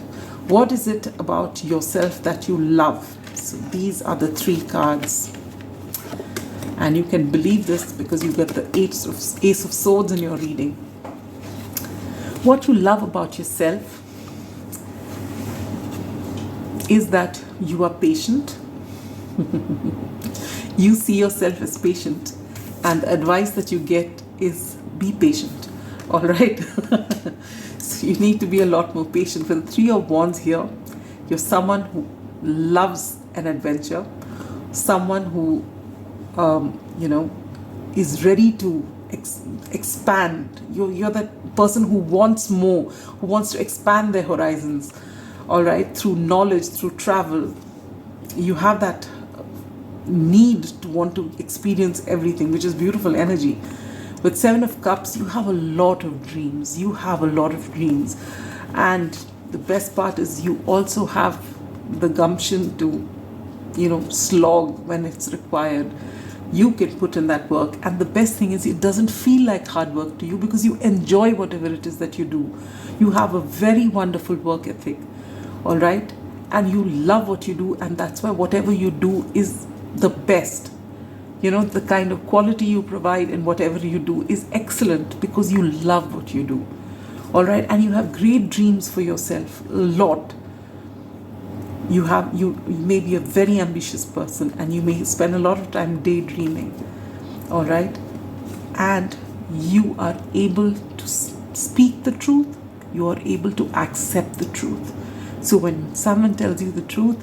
What is it about yourself that you love? So these are the 3 cards. And you can believe this because you get the Ace of Swords in your reading. What you love about yourself is that you are patient. You see yourself as patient. And the advice that you get is be patient. All right? So you need to be a lot more patient. For the 3 of Wands here, you're someone who loves an adventure, someone who, is ready to expand. You're that person who wants more, who wants to expand their horizons, all right, through knowledge, through travel. You have that need to want to experience everything, which is beautiful energy. With 7 of Cups, you have a lot of dreams. And the best part is you also have the gumption to, slog when it's required. You can put in that work. And the best thing is it doesn't feel like hard work to you because you enjoy whatever it is that you do. You have a very wonderful work ethic, all right? And you love what you do, and that's why whatever you do is the best. The kind of quality you provide in whatever you do is excellent because you love what you do. All right? And you have great dreams for yourself, a lot. You may be a very ambitious person and you may spend a lot of time daydreaming. All right? And you are able to speak the truth. You are able to accept the truth. So when someone tells you the truth,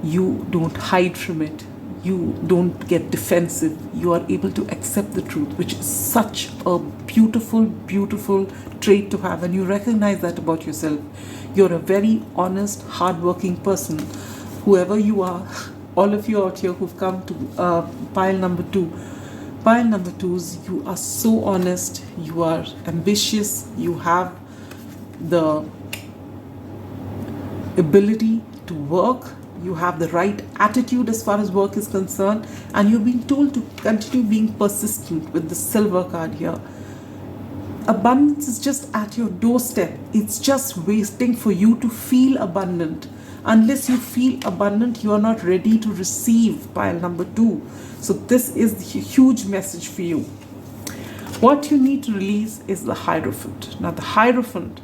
you don't hide from it. You don't get defensive. You are able to accept the truth, which is such a beautiful, beautiful trait to have. And you recognize that about yourself. You're a very honest, hardworking person. Whoever you are, all of you out here who've come to pile number 2. Pile number 2s, you are so honest. You are ambitious. You have the ability to work. You have the right attitude as far as work is concerned, and you're being told to continue being persistent with the silver card here. Abundance is just at your doorstep. It's just waiting for you to feel abundant. Unless you feel abundant, you are not ready to receive, pile number 2. So this is the huge message for you. What you need to release is the Hierophant. Now the Hierophant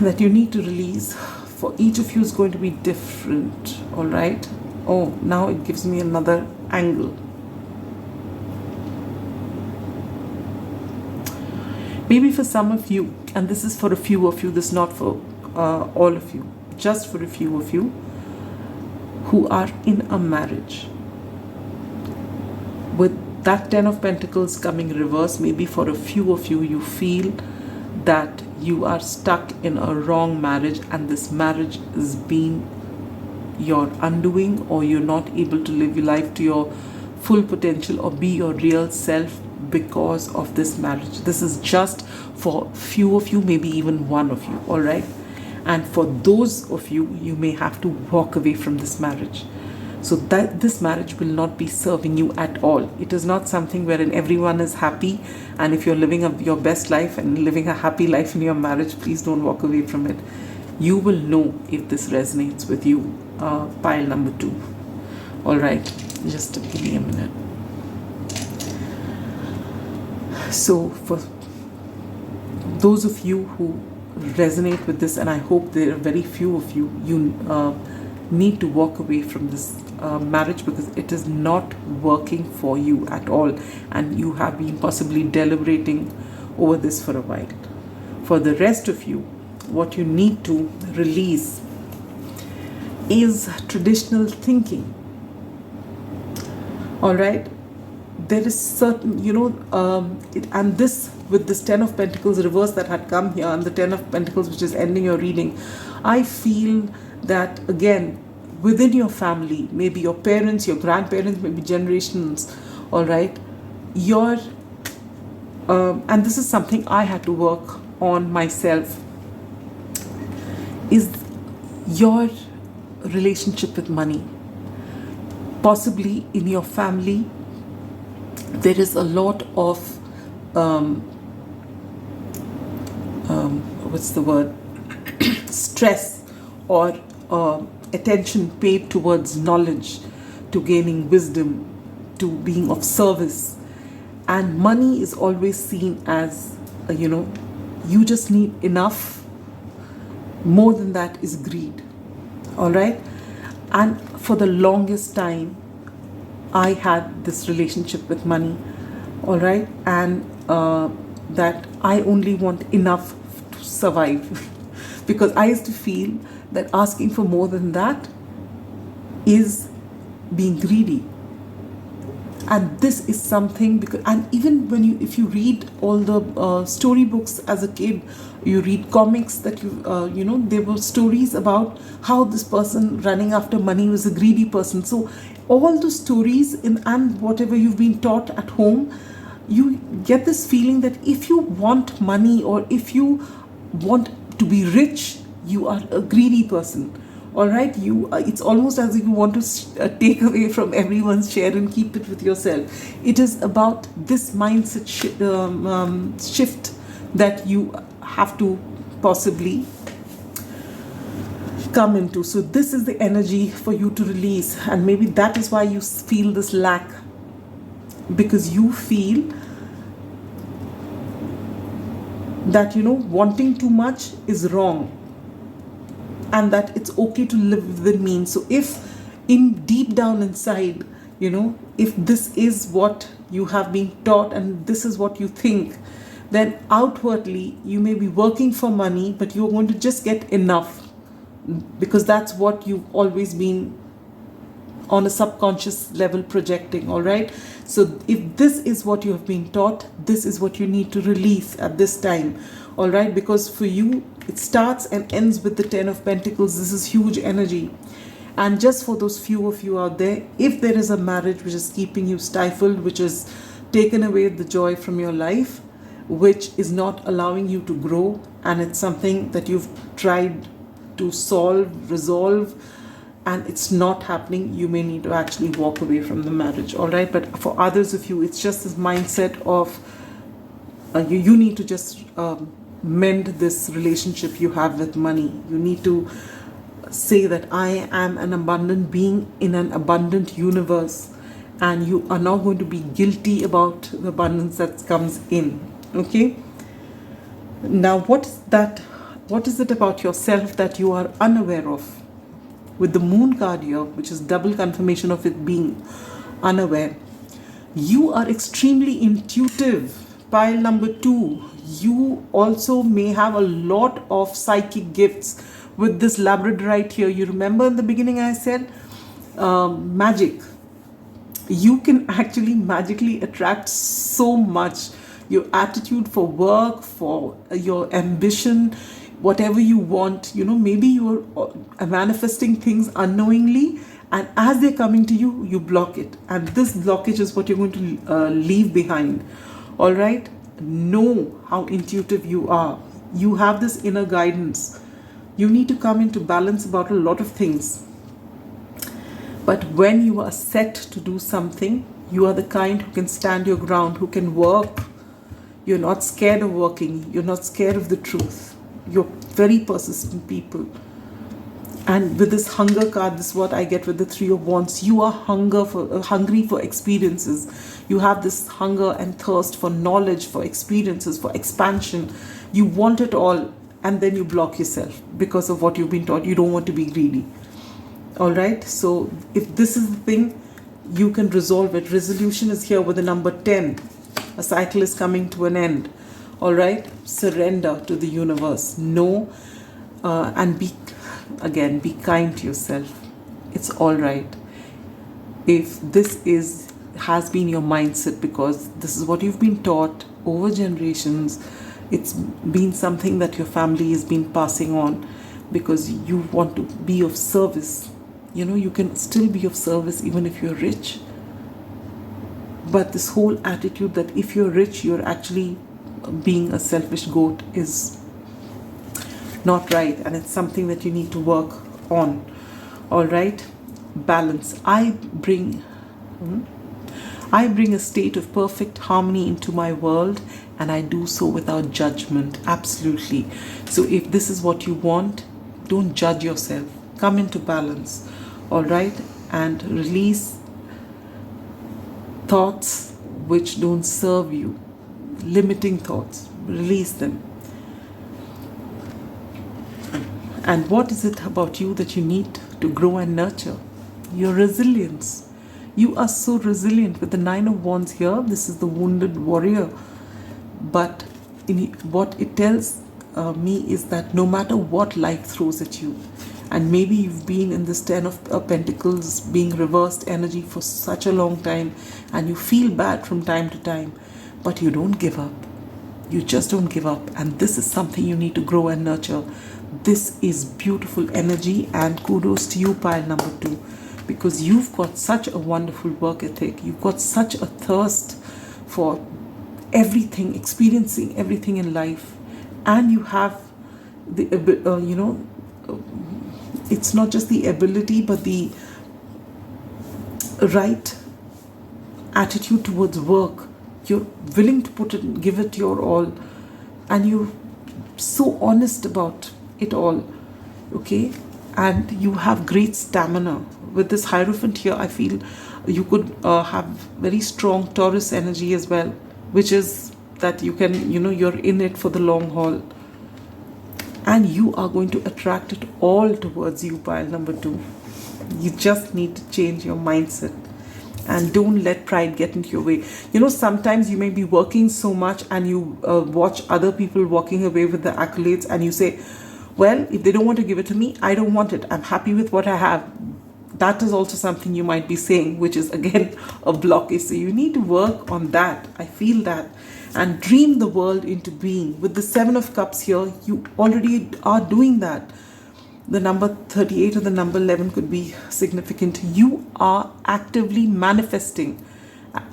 that you need to release for each of you is going to be different, all right? Oh, now it gives me another angle. Maybe for some of you, and this is for a few of you, this is not for all of you, just for a few of you who are in a marriage. With that 10 of Pentacles coming reverse, maybe for a few of you, you feel that you are stuck in a wrong marriage and this marriage is being your undoing, or you're not able to live your life to your full potential or be your real self because of this marriage. This is just for few of you, maybe even one of you, all right? And for those of you, you may have to walk away from this marriage. So that this marriage will not be serving you at all. It is not something wherein everyone is happy, and if you're living your best life and living a happy life in your marriage, please don't walk away from it. You will know if this resonates with you, pile number 2. All right. Just give me a minute. So for those of you who resonate with this, and I hope there are very few of you, you need to walk away from this marriage because it is not working for you at all, and you have been possibly deliberating over this for a while. For the rest of you, what you need to release is traditional thinking. All right, there is certain, and this with this 10 of Pentacles reverse that had come here, and the 10 of Pentacles which is ending your reading, I feel that again within your family, maybe your parents, your grandparents, maybe generations, all right, and this is something I had to work on myself, is your relationship with money. Possibly in your family, there is a lot of stress or attention paid towards knowledge, to gaining wisdom, to being of service, and money is always seen as you just need enough. More than that is greed. All right, and for the longest time I had this relationship with money, all right, and that I only want enough to survive because I used to feel that asking for more than that is being greedy. And this is something, because, and even when if you read all the storybooks as a kid, you read comics that there were stories about how this person running after money was a greedy person. So all the stories and whatever you've been taught at home, you get this feeling that if you want money or if you want to be rich, you are a greedy person. All right, it's almost as if you want to take away from everyone's share and keep it with yourself. It is about this mindset shift that you have to possibly come into. So this is the energy for you to release, and maybe that is why you feel this lack, because you feel that wanting too much is wrong, and that it's okay to live within means. So if in deep down inside, if this is what you have been taught and this is what you think, then outwardly you may be working for money, but you're going to just get enough because that's what you've always been on a subconscious level projecting. All right, so if this is what you have been taught, this is what you need to release at this time. All right, because for you it starts and ends with the 10 of Pentacles. This is huge energy. And just for those few of you out there, if there is a marriage which is keeping you stifled, which has taken away the joy from your life, which is not allowing you to grow, and it's something that you've tried to resolve, and it's not happening, you may need to actually walk away from the marriage. All right, but for others of you, it's just this mindset of you need to just mend this relationship you have with money. You need to say that I am an abundant being in an abundant universe, and you are not going to be guilty about the abundance that comes in. Okay, now what is it about yourself that you are unaware of? With the Moon card here, which is double confirmation of it being unaware, you are extremely intuitive. Pile number 2, you also may have a lot of psychic gifts with this Labradorite here. You remember in the beginning I said magic. You can actually magically attract so much. Your attitude for work, for your ambition, whatever you want, maybe you're manifesting things unknowingly, and as they're coming to you, you block it. And this blockage is what you're going to leave behind. All right, know how intuitive you are. You have this inner guidance. You need to come into balance about a lot of things. But when you are set to do something, you are the kind who can stand your ground, who can work. You're not scared of working. You're not scared of the truth. You're very persistent people. And with this hunger card, this is what I get with the Three of Wands. You are hungry for experiences. You have this hunger and thirst for knowledge, for experiences, for expansion. You want it all, and then you block yourself because of what you've been taught. You don't want to be greedy. All right? So if this is the thing, you can resolve it. Resolution is here with the number 10. A cycle is coming to an end. All right? Surrender to the universe. Know and be kind to yourself. It's all right. If this has been your mindset, because this is what you've been taught over generations, it's been something that your family has been passing on because you want to be of service. You know, you can still be of service even if you're rich. But this whole attitude that if you're rich, you're actually being a selfish goat is not right, and it's something that you need to work on. All right? Balance. I bring a state of perfect harmony into my world, and I do so without judgment. Absolutely. So if this is what you want, don't judge yourself. Come into balance. All right? And release thoughts which don't serve you. Limiting thoughts. Release them. And what is it about you that you need to grow and nurture? Your resilience. You are so resilient. With the Nine of Wands here, this is the wounded warrior. But what it tells me is that no matter what life throws at you, and maybe you've been in this Ten of Pentacles being reversed energy for such a long time, and you feel bad from time to time, but you don't give up. You just don't give up. And this is something you need to grow and nurture. This is beautiful energy, and kudos to you, pile number 2, because you've got such a wonderful work ethic. You've got such a thirst for everything, experiencing everything in life, and you have the it's not just the ability but the right attitude towards work. You're willing to give it your all, and you're so honest about it all. Okay? And you have great stamina. With this Hierophant here, I feel you could have very strong Taurus energy as well, which is that you can, you're in it for the long haul. And you are going to attract it all towards you, pile number 2. You just need to change your mindset. And don't let pride get into your way. Sometimes you may be working so much and you watch other people walking away with the accolades, and you say, well, if they don't want to give it to me, I don't want it. I'm happy with what I have. That is also something you might be saying, which is again a blockage. So you need to work on that. I feel that. And dream the world into being. With the Seven of Cups here, you already are doing that. The number 38 or the number 11 could be significant. You are actively manifesting.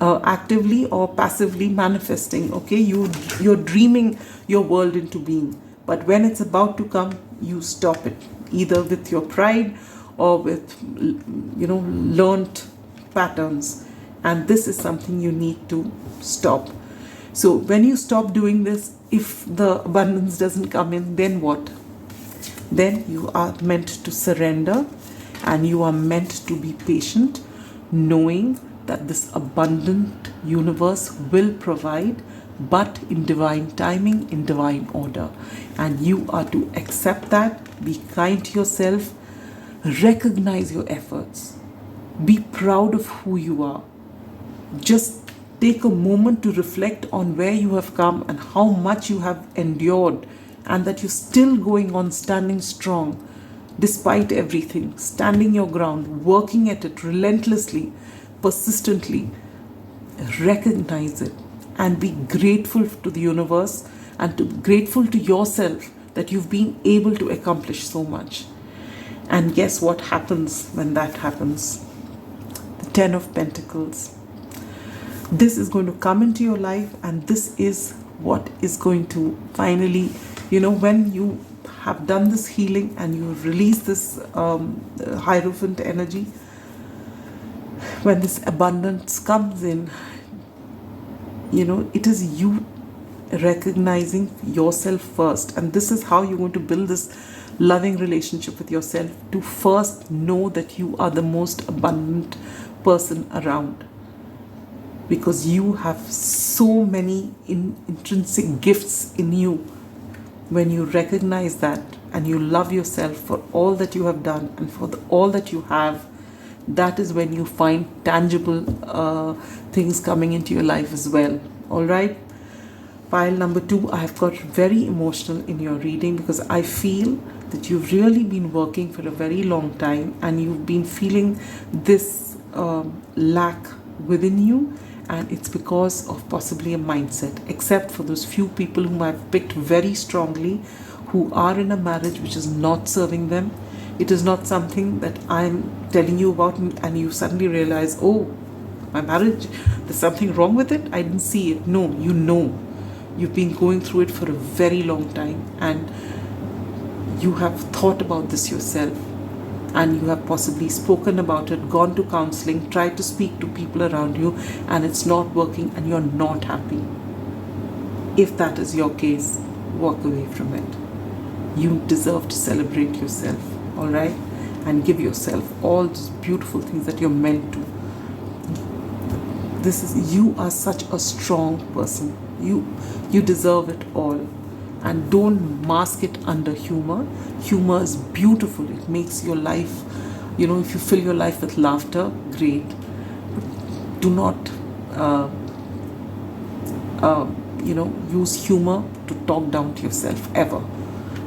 Actively or passively manifesting. Okay, you're dreaming your world into being. But when it's about to come, you stop it. Either with your pride or with, learned patterns. And this is something you need to stop. So when you stop doing this, if the abundance doesn't come in, then what? Then you are meant to surrender, and you are meant to be patient, knowing that this abundant universe will provide, but in divine timing, in divine order. And you are to accept that, be kind to yourself, recognize your efforts, be proud of who you are. Just take a moment to reflect on where you have come and how much you have endured, and that you're still going on, standing strong despite everything, standing your ground, working at it relentlessly, persistently. Recognize it and be grateful to the universe and grateful to yourself that you've been able to accomplish so much. And guess what happens when that happens? The Ten of Pentacles. This is going to come into your life, and this is what is going to finally, when you have done this healing and you release this Hierophant energy, when this abundance comes in, it is you recognizing yourself first. And this is how you're going to build this loving relationship with yourself, to first know that you are the most abundant person around, because you have so many intrinsic gifts in you. When you recognize that and you love yourself for all that you have done and for all that you have, that is when you find tangible things coming into your life as well. All right. Pile number 2, I have got very emotional in your reading, because I feel that you've really been working for a very long time and you've been feeling this lack within you, and it's because of possibly a mindset, except for those few people whom I've picked very strongly, who are in a marriage which is not serving them. It is not something that I'm telling you about and you suddenly realize, oh, my marriage, there's something wrong with it, I didn't see it. No, you know. You've been going through it for a very long time, and you have thought about this yourself, and you have possibly spoken about it, gone to counseling, tried to speak to people around you, and it's not working and you're not happy. If that is your case, walk away from it. You deserve to celebrate yourself, all right? And give yourself all those beautiful things that you're meant to. You are such a strong person. You deserve it all. And don't mask it under humor. Humor is beautiful. It makes your life, if you fill your life with laughter, great. But do not, use humor to talk down to yourself ever.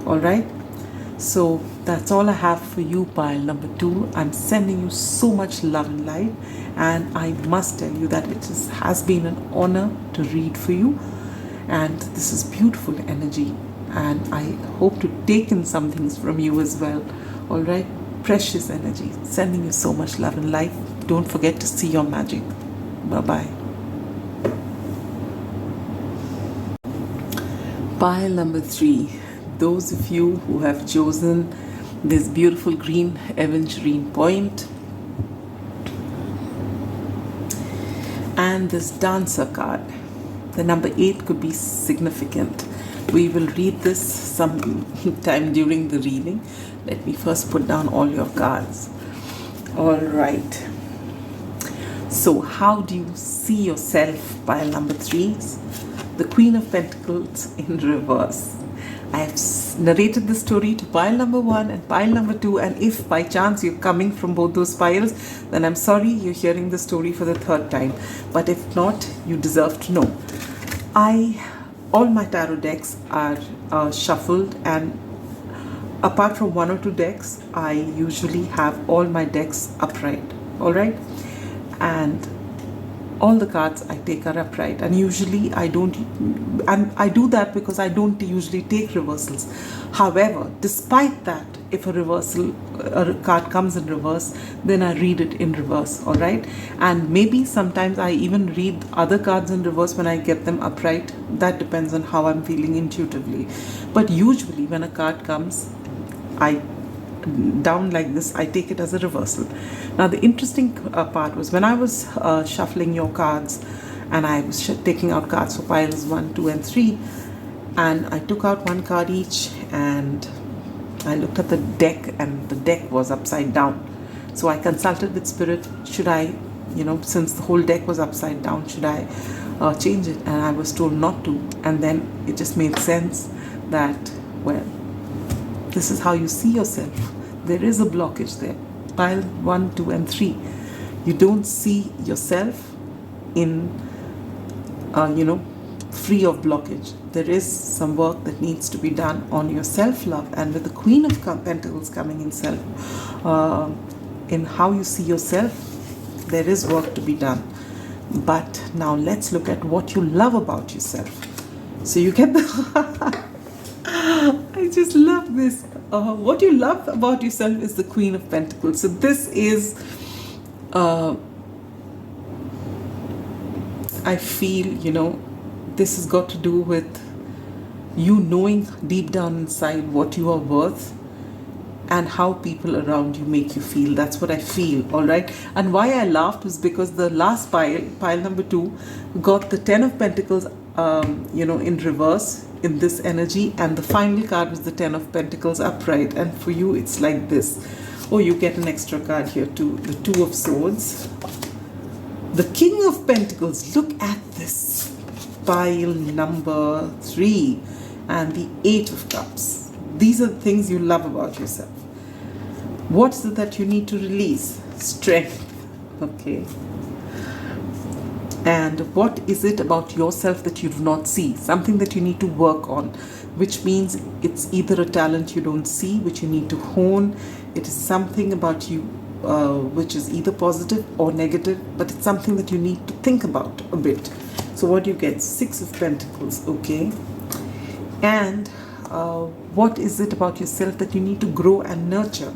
All right? So that's all I have for you, pile number 2. I'm sending you so much love and light, and I must tell you that it has been an honor to read for you, and this is beautiful energy, and I hope to take in some things from you as well. All right? Precious energy. Sending you so much love and light. Don't forget to see your magic. Bye-bye. Pile number 3. Those of you who have chosen this beautiful green aventurine point and this dancer card, the number 8 could be significant. We will read this sometime during the reading. Let me first put down all your cards. All right. So how do you see yourself, pile number 3? The Queen of Pentacles in reverse. I have narrated the story to pile number 1 and pile number 2, and if by chance you're coming from both those piles, then I'm sorry, you're hearing the story for the 3rd time. But if not, you deserve to know. All my tarot decks are shuffled, and apart from 1 or 2 decks, I usually have all my decks upright. All right? And all the cards I take are upright, and usually I don't, and I do that because I don't usually take reversals. However, despite that, if a card comes in reverse, then I read it in reverse, all right? And maybe sometimes I even read other cards in reverse when I get them upright. That depends on how I'm feeling intuitively. But usually when a card comes, down like this, I take it as a reversal. Now the interesting part was when I was shuffling your cards, and I was taking out cards for piles 1, 2 and 3, and I took out 1 card each, and I looked at the deck, and the deck was upside down. So I consulted with Spirit, should I, since the whole deck was upside down, should I change it? And I was told not to. And then it just made sense that, well, this is how you see yourself. There is a blockage there. Pile 1, 2 and 3. You don't see yourself in, free of blockage. There is some work that needs to be done on your self-love. And with the Queen of Pentacles coming in in how you see yourself, there is work to be done. But now let's look at what you love about yourself. So you get the... I just love this. What you love about yourself is the Queen of Pentacles. So this is, I feel, this has got to do with you knowing deep down inside what you are worth and how people around you make you feel. That's what I feel, all right? And why I laughed was because the last pile number 2, got the 10 of Pentacles in reverse in this energy, and the final card was the Ten of Pentacles upright. And for you, it's like this. Oh, you get an extra card here too, the Two of Swords, the King of Pentacles. Look at this pile number 3, and the Eight of Cups. These are the things you love about yourself. What's it that you need to release? Strength. Okay. And what is it about yourself that you do not see? Something that you need to work on, which means it's either a talent you don't see, which you need to hone. It is something about you which is either positive or negative, but it's something that you need to think about a bit. So what do you get? Six of Pentacles. Okay. And what is it about yourself that you need to grow and nurture?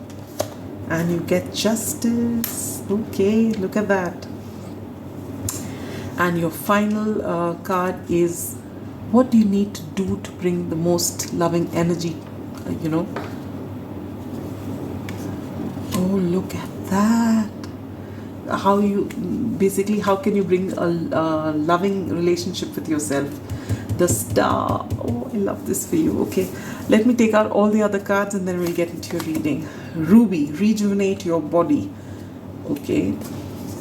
And you get Justice. Okay, look at that. And your final card is, what do you need to do to bring the most loving energy, Oh, look at that. How can you bring a loving relationship with yourself? The Star. Oh, I love this for you. Okay, let me take out all the other cards and then we'll get into your reading. Ruby, rejuvenate your body. Okay.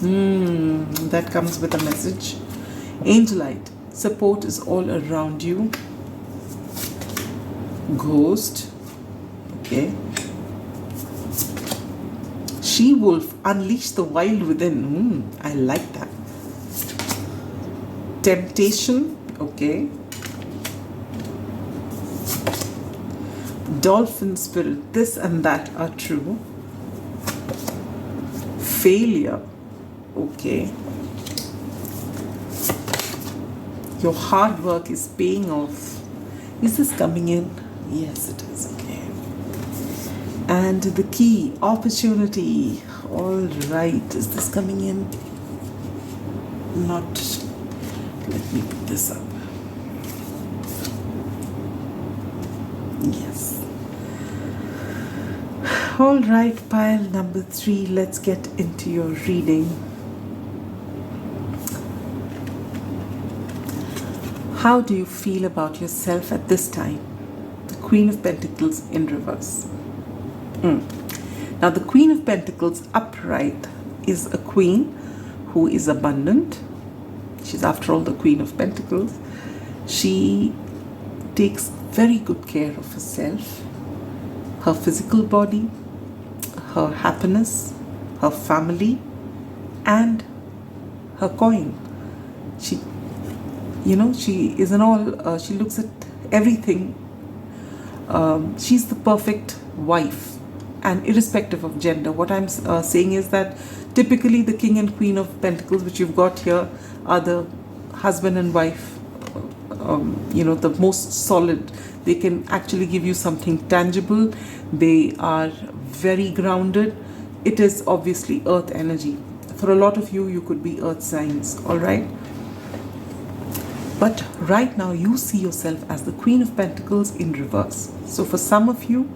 That comes with a message. Angelite, support is all around you. Ghost. Okay. She-wolf, unleash the wild within. I like that. Temptation. Okay. Dolphin spirit, this and that are true. Failure. Okay. Your hard work is paying off. Is this coming in? Yes, it is. Okay. And the key, opportunity. All right. Is this coming in? Not. Let me put this up. Yes. All right, pile number 3. Let's get into your reading. How do you feel about yourself at this time? The Queen of Pentacles in reverse. Now, the Queen of Pentacles upright is a queen who is abundant. She's, after all, the Queen of Pentacles. She takes very good care of herself, her physical body, her happiness, her family, and her coin. She is in all, she looks at everything. She's the perfect wife, and irrespective of gender. What I'm saying is that typically the King and Queen of Pentacles, which you've got here, are the husband and wife, the most solid. They can actually give you something tangible. They are very grounded. It is obviously earth energy. For a lot of you, you could be earth signs, all right? But right now, you see yourself as the Queen of Pentacles in reverse. So for some of you,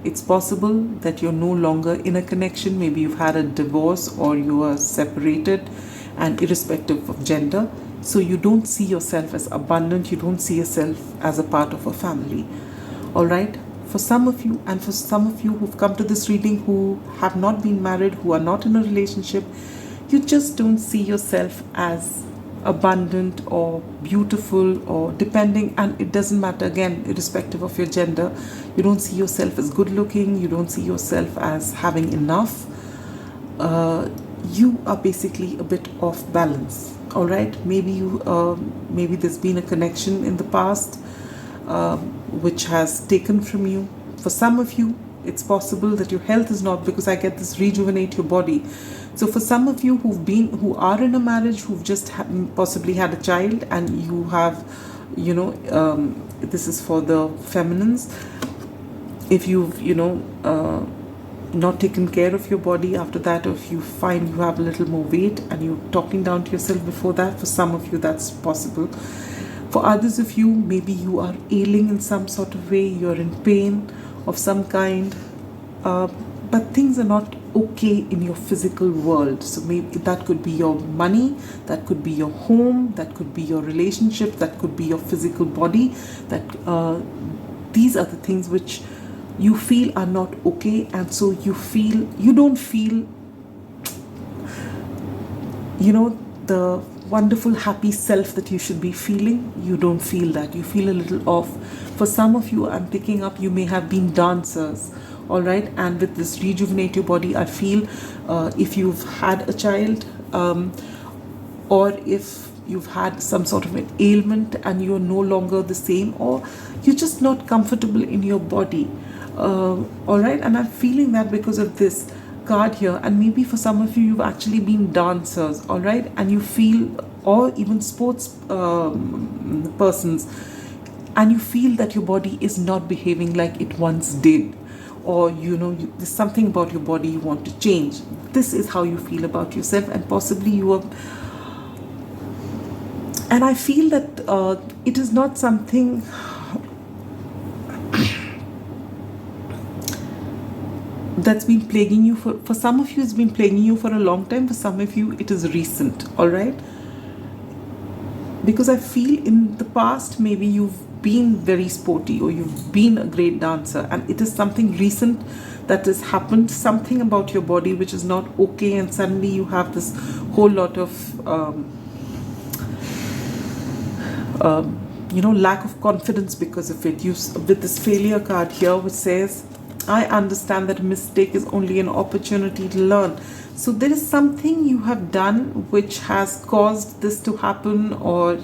it's possible that you're no longer in a connection. Maybe you've had a divorce or you are separated, and irrespective of gender. So you don't see yourself as abundant. You don't see yourself as a part of a family. All right? For some of you, and for some of you who've come to this reading who have not been married, who are not in a relationship, you just don't see yourself as abundant or beautiful, or depending, and it doesn't matter, again, irrespective of your gender. You don't see yourself as good looking. You don't see yourself as having enough. You are basically a bit off balance. All right, maybe there's been a connection in the past which has taken from you. For some of you, it's possible that your health is not, because I get this rejuvenate your body. So for some of you who are in a marriage, who've just possibly had a child, and you have, this is for the feminines. If you've, not taken care of your body after that, or if you find you have a little more weight and you're talking down to yourself before that, for some of you that's possible. For others of you, maybe you are ailing in some sort of way, you're in pain of some kind, but things are not okay in your physical world. So maybe that could be your money, that could be your home, that could be your relationship, that could be your physical body. That these are the things which you feel are not okay, and so you don't feel, the wonderful happy self that you should be feeling. You don't feel that. You feel a little off. For some of you, I'm picking up, you may have been dancers, all right? And with this rejuvenate your body, I feel if you've had a child, or if you've had some sort of an ailment and you're no longer the same, or you're just not comfortable in your body, all right? And I'm feeling that because of this card here. And maybe for some of you, you've actually been dancers, all right? And you feel, or even sports persons, and you feel that your body is not behaving like it once did, or there's something about your body you want to change. This is how you feel about yourself, and possibly you are. And I feel that it is not something that's been plaguing you for some of you. It's been plaguing you for a long time. For some of you, it is recent, all right? Because I feel in the past, maybe you've been very sporty, or you've been a great dancer, and it is something recent that has happened, something about your body which is not okay, and suddenly you have this whole lot of lack of confidence because of it. With this failure card here, which says, I understand that a mistake is only an opportunity to learn. So there is something you have done which has caused this to happen, or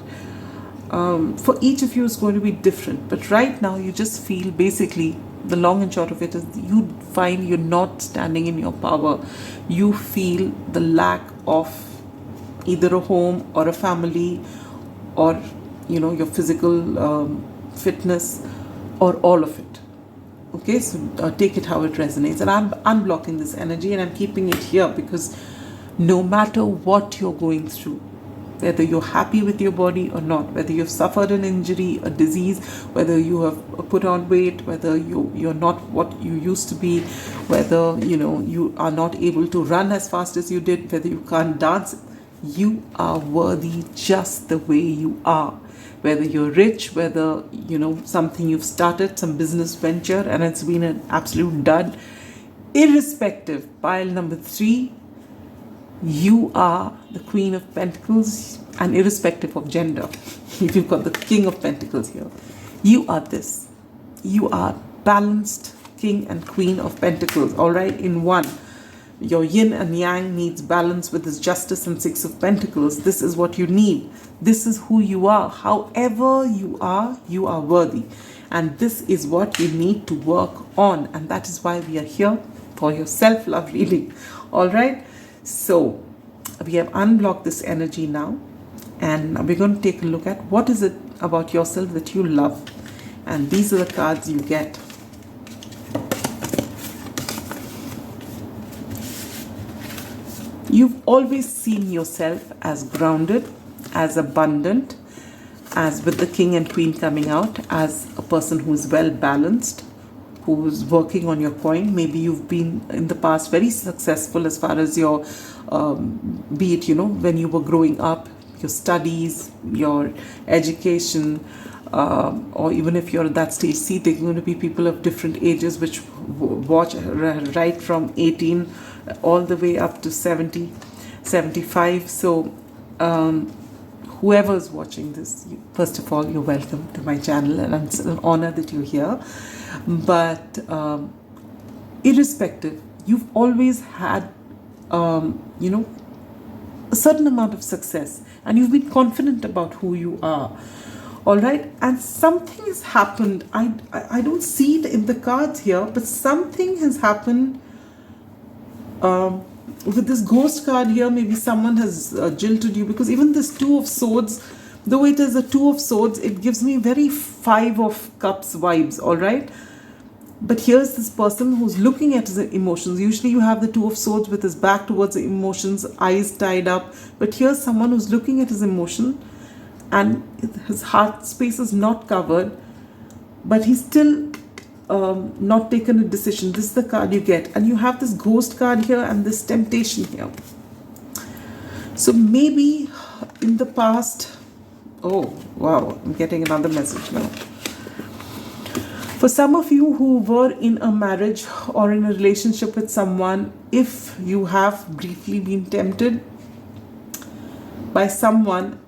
for each of you is going to be different. But right now you just feel, basically, the long and short of it is, you find you're not standing in your power. You feel the lack of either a home or a family, or your physical fitness, or all of it. Okay, so take it how it resonates. And I'm unblocking this energy, and I'm keeping it here because no matter what you're going through, whether you're happy with your body or not, whether you've suffered an injury, a disease, whether you have put on weight, whether you're not what you used to be, whether you are not able to run as fast as you did, whether you can't dance, you are worthy just the way you are. Whether you're rich, whether something you've started, some business venture, and it's been an absolute dud, irrespective, pile number 3, you are the Queen of Pentacles, and irrespective of gender, if you've got the King of Pentacles here, you are this. You are balanced King and Queen of Pentacles, all right, in one. Your yin and yang needs balance with this Justice and 6 of Pentacles. This is what you need. This is who you are. However you are worthy. And this is what you need to work on. And that is why we are here for your self-love reading. All right. So we have unblocked this energy now. And we're going to take a look at what is it about yourself that you love. And these are the cards you get. You've always seen yourself as grounded, as abundant, as with the King and Queen coming out, as a person who's well balanced, who's working on your coin. Maybe you've been in the past very successful as far as your, be it, when you were growing up, your studies, your education, or even if you're at that stage. See, there are going to be people of different ages which watch right from 18 all the way up to 70, 75. So whoever is watching this, first of all, you're welcome to my channel, and it's an honor that you're here. But irrespective, you've always had a certain amount of success, and you've been confident about who you are. All right, and something has happened. I don't see it in the cards here, but something has happened with this ghost card here. Maybe someone has jilted you, because even this 2 of Swords, though it is a 2 of Swords, it gives me very 5 of Cups vibes, all right? But here's this person who's looking at his emotions. Usually you have the 2 of Swords with his back towards the emotions, eyes tied up. But here's someone who's looking at his emotion, and his heart space is not covered, but he's still not taken a decision. This is the card you get. And you have this ghost card here and this temptation here. So maybe in the past, oh wow, I'm getting another message now. For some of you who were in a marriage or in a relationship with someone, if you have briefly been tempted by someone,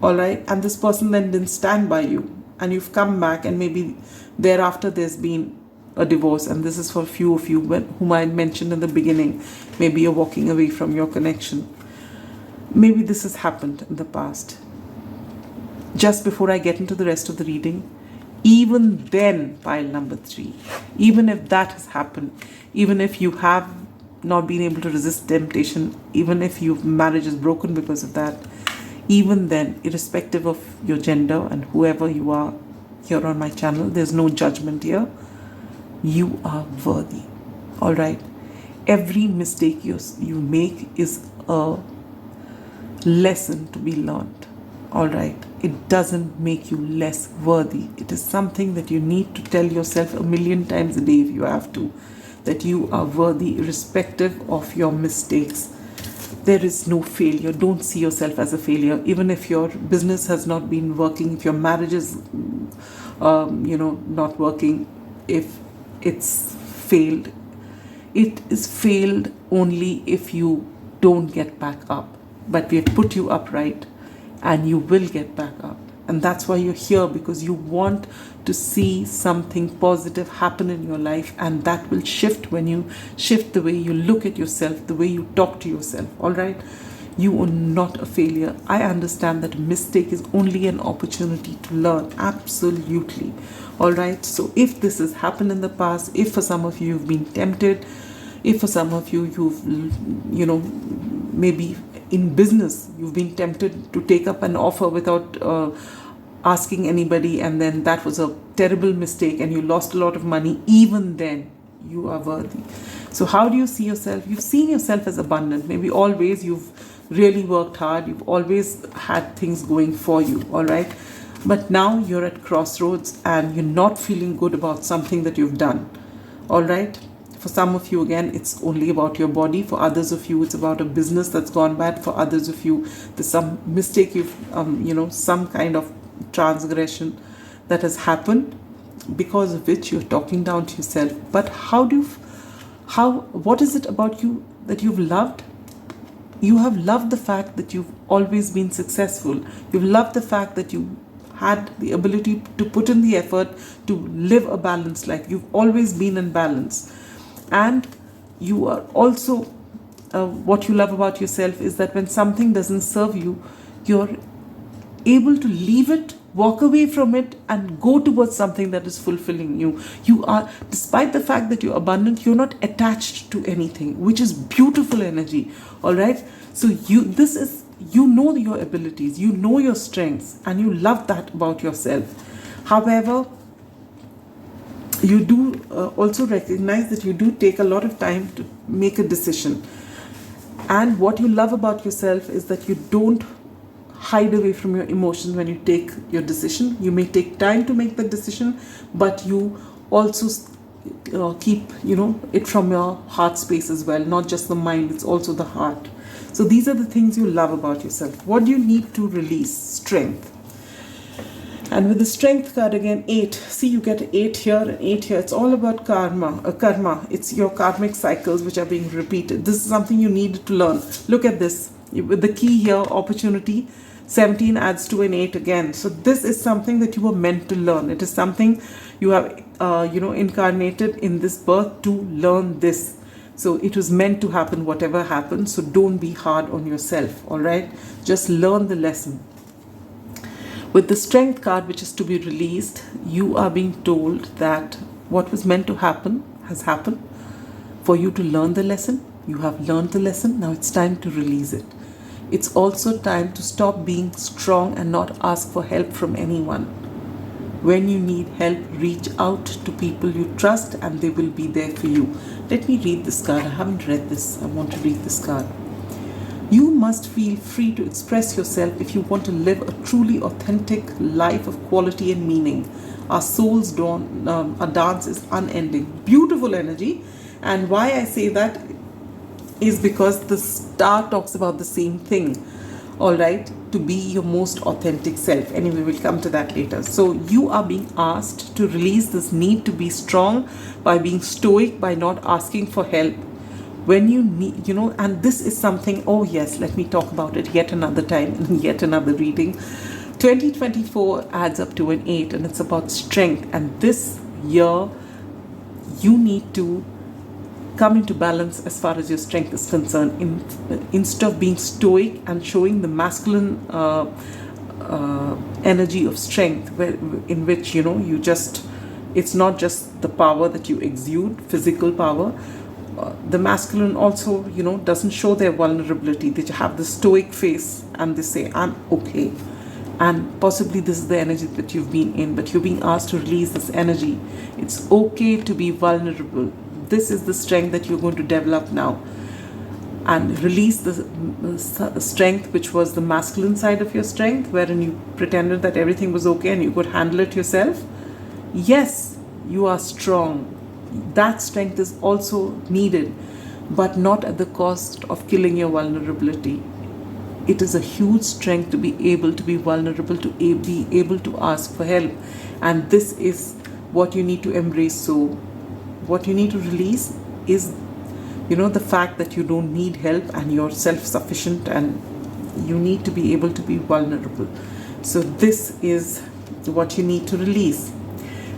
all right, and this person then didn't stand by you, and you've come back, and maybe thereafter there's been a divorce, and this is for a few of you whom I mentioned in the beginning, maybe you're walking away from your connection. Maybe this has happened in the past. Just before I get into the rest of the reading, even then, pile number 3, even if that has happened, even if you have not been able to resist temptation, even if your marriage is broken because of that, even then, irrespective of your gender and whoever you are here on my channel, there's no judgment here. You are worthy. All right. Every mistake you make is a lesson to be learned. All right. It doesn't make you less worthy. It is something that you need to tell yourself 1,000,000 times a day if you have to, that you are worthy irrespective of your mistakes. There is no failure. Don't see yourself as a failure. Even if your business has not been working, if your marriage is, not working, if it's failed, it is failed only if you don't get back up. But we have put you upright, and you will get back up. And that's why you're here, because you want to see something positive happen in your life, and that will shift when you shift the way you look at yourself, the way you talk to yourself. All right? You are not a failure. I understand that a mistake is only an opportunity to learn. Absolutely. All right? So if this has happened in the past, if for some of you you've been tempted, if for some of you you've, maybe in business, you've been tempted to take up an offer without asking anybody, and then that was a terrible mistake and you lost a lot of money, even then, you are worthy. So how do you see yourself? You've seen yourself as abundant. Maybe always you've really worked hard. You've always had things going for you, all right? But now you're at crossroads and you're not feeling good about something that you've done, all right? For some of you, again, it's only about your body. For others of you, it's about a business that's gone bad. For others of you, there's some mistake you've, some kind of transgression that has happened, because of which you're talking down to yourself. But what is it about you that you've loved? You have loved the fact that you've always been successful. You've loved the fact that you had the ability to put in the effort to live a balanced life. You've always been in balance. And you are also, what you love about yourself is that when something doesn't serve you, you're able to leave it, walk away from it, and go towards something that is fulfilling you. You are, despite the fact that you're abundant, you're not attached to anything, which is beautiful energy. All right. So you know your abilities, you know your strengths, and you love that about yourself. However, you do also recognize that you do take a lot of time to make a decision. And what you love about yourself is that you don't hide away from your emotions when you take your decision. You may take time to make the decision, but you also keep, it from your heart space as well. Not just the mind, it's also the heart. So these are the things you love about yourself. What do you need to release? Strength. And with the strength card again, 8. See, you get 8 here and 8 here. It's all about karma. It's your karmic cycles which are being repeated. This is something you need to learn. Look at this. With the key here, opportunity, 17 adds to an 8 again. So this is something that you were meant to learn. It is something you have, incarnated in this birth to learn this. So it was meant to happen, whatever happens. So don't be hard on yourself, all right? Just learn the lesson. With the strength card, which is to be released, you are being told that what was meant to happen has happened. For you to learn the lesson, you have learned the lesson. Now it's time to release it. It's also time to stop being strong and not ask for help from anyone. When you need help, reach out to people you trust and they will be there for you. Let me read this card. I haven't read this. I want to read this card. You must feel free to express yourself if you want to live a truly authentic life of quality and meaning. Our soul's our dance is unending. Beautiful energy. And why I say that is because the star talks about the same thing. All right, to be your most authentic self. Anyway, we'll come to that later. So you are being asked to release this need to be strong by being stoic, by not asking for help when you need, and this is something, oh yes, let me talk about it yet another time in yet another reading. 2024 adds up to an 8, and it's about strength. And this year you need to come into balance as far as your strength is concerned. Instead of being stoic and showing the masculine energy of strength, in which you just, it's not just the power that you exude, physical power. The masculine also doesn't show their vulnerability. They have the stoic face and they say, I'm okay. And possibly this is the energy that you've been in, but you're being asked to release this energy. It's okay to be vulnerable. This is the strength that you're going to develop now. And release the strength which was the masculine side of your strength, wherein you pretended that everything was okay and you could handle it yourself. Yes, you are strong. That strength is also needed, but not at the cost of killing your vulnerability. It is a huge strength to be able to be vulnerable, to be able to ask for help. And this is what you need to embrace. So what you need to release is, the fact that you don't need help and you're self-sufficient, and you need to be able to be vulnerable. So this is what you need to release.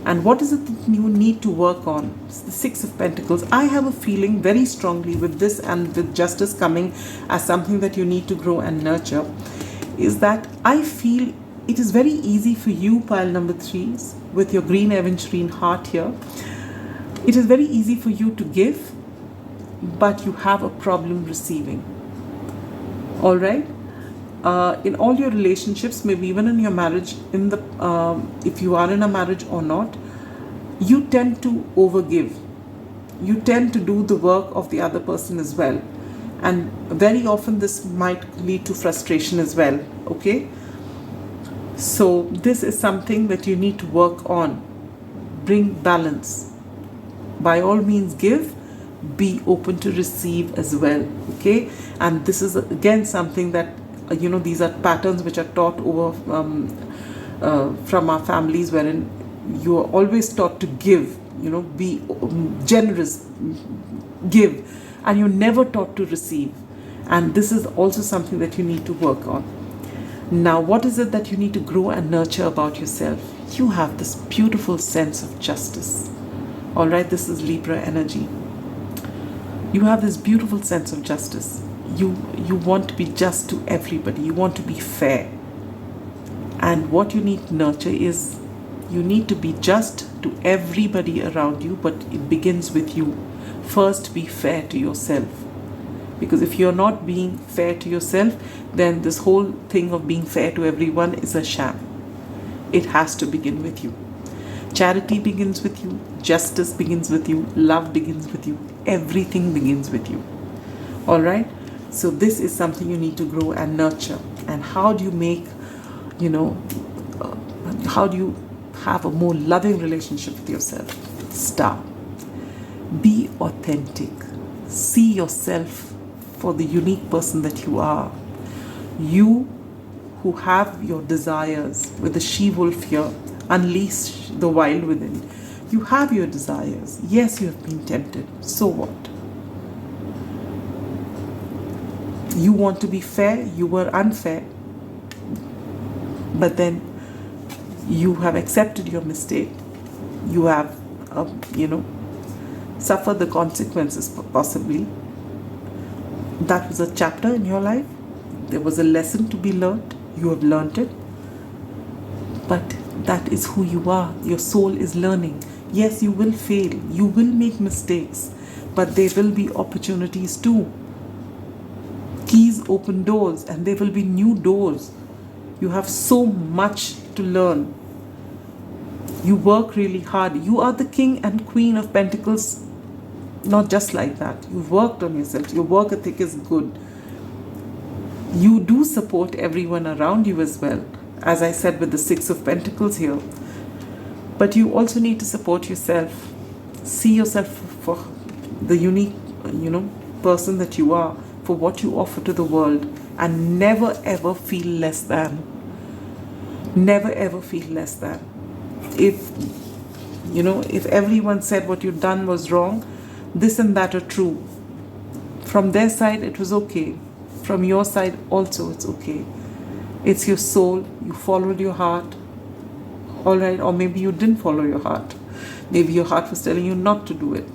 And what is it that you need to work on? It's the Six of Pentacles. I have a feeling very strongly with this, and with justice coming as something that you need to grow and nurture, is that I feel it is very easy for you, pile number 3s, with your green aventurine heart here. It is very easy for you to give, but you have a problem receiving. All right? In all your relationships, maybe even in your marriage, if you are in a marriage or not, you tend to overgive. You tend to do the work of the other person as well. And very often this might lead to frustration as well. Okay? So this is something that you need to work on. Bring balance. By all means give, be open to receive as well. Okay? And this is again something that, these are patterns which are taught over from our families, wherein you are always taught to give, be generous, give, and you're never taught to receive. And this is also something that you need to work on. Now, what is it that you need to grow and nurture about yourself? You have this beautiful sense of justice. All right, this is Libra energy. You have this beautiful sense of justice. You want to be just to everybody. You want to be fair. And what you need to nurture is, you need to be just to everybody around you, but it begins with you. First, be fair to yourself. Because if you're not being fair to yourself, then this whole thing of being fair to everyone is a sham. It has to begin with you. Charity begins with you. Justice begins with you. Love begins with you. Everything begins with you. All right? So this is something you need to grow and nurture. And how do you make, how do you have a more loving relationship with yourself? Star. Be authentic. See yourself for the unique person that you are. You who have your desires, with the she-wolf here, unleash the wild within. You have your desires. Yes, you have been tempted. So what? You want to be fair. You were unfair. But then you have accepted your mistake. You have, suffered the consequences possibly. That was a chapter in your life. There was a lesson to be learned. You have learned it. But that is who you are. Your soul is learning. Yes, you will fail. You will make mistakes. But there will be opportunities too. Keys open doors, and there will be new doors. You have so much to learn. You work really hard. You are the king and queen of pentacles. Not just like that. You've worked on yourself. Your work ethic is good. You do support everyone around you as well. As I said with the Six of Pentacles here. But you also need to support yourself. See yourself for the unique, person that you are, for what you offer to the world, and never ever feel less than. Never ever feel less than. If everyone said what you've done was wrong, this and that are true. From their side, it was okay. From your side, also, it's okay. It's your soul. You followed your heart. All right. Or maybe you didn't follow your heart. Maybe your heart was telling you not to do it,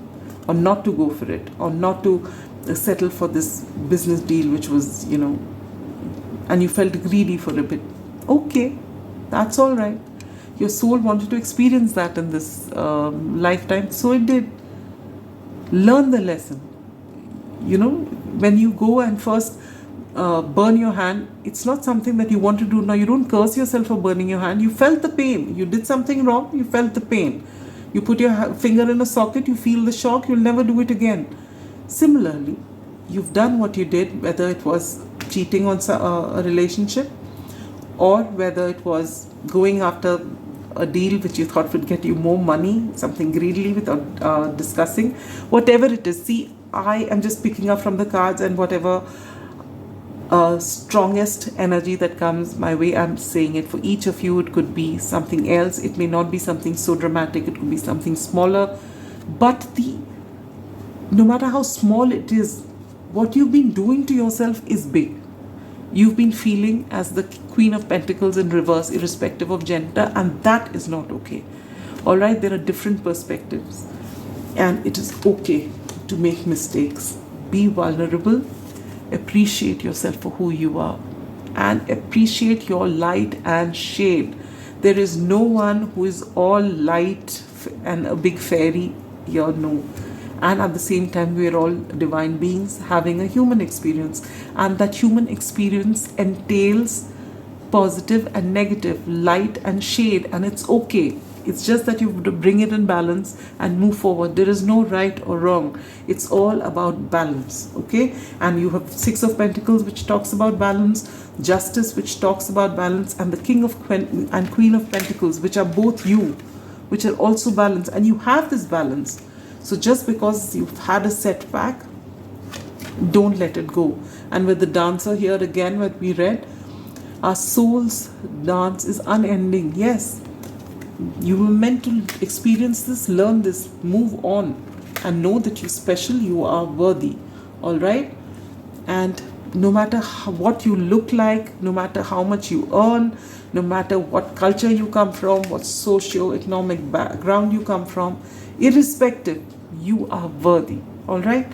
or not to go for it, or not to settle for this business deal, which was, and you felt greedy for a bit. Okay. That's all right. Your soul wanted to experience that in this lifetime, so it did. Learn the lesson. When you go and first burn your hand, it's not something that you want to do now. You don't curse yourself for burning your hand. You felt the pain. You did something wrong. You felt the pain. You put your finger in a socket. You feel the shock. You'll never do it again. Similarly, you've done what you did, whether it was cheating on a relationship, or whether it was going after a deal which you thought would get you more money, something greedily without discussing, whatever it is. See, I am just picking up from the cards, and whatever strongest energy that comes my way, I'm saying it. For each of you, it could be something else. It may not be something so dramatic. It could be something smaller. But no matter how small it is, what you've been doing to yourself is big. You've been feeling as the Queen of Pentacles in reverse, irrespective of gender, and that is not okay. All right, there are different perspectives, and it is okay to make mistakes. Be vulnerable, appreciate yourself for who you are, and appreciate your light and shade. There is no one who is all light and a big fairy here, no. And at the same time, we are all divine beings having a human experience. And that human experience entails positive and negative, light and shade. And it's okay. It's just that you have to bring it in balance and move forward. There is no right or wrong. It's all about balance. Okay? And you have Six of Pentacles, which talks about balance. Justice, which talks about balance. And the King of and Queen of Pentacles, which are both you, which are also balanced. And you have this balance. So just because you've had a setback, don't let it go. And with the Dancer here again, what we read, our soul's dance is unending. Yes, you were meant to experience this, learn this, move on, and know that you're special, you are worthy. All right? And no matter what you look like, no matter how much you earn, no matter what culture you come from, what socio-economic background you come from, irrespective, you are worthy. All right?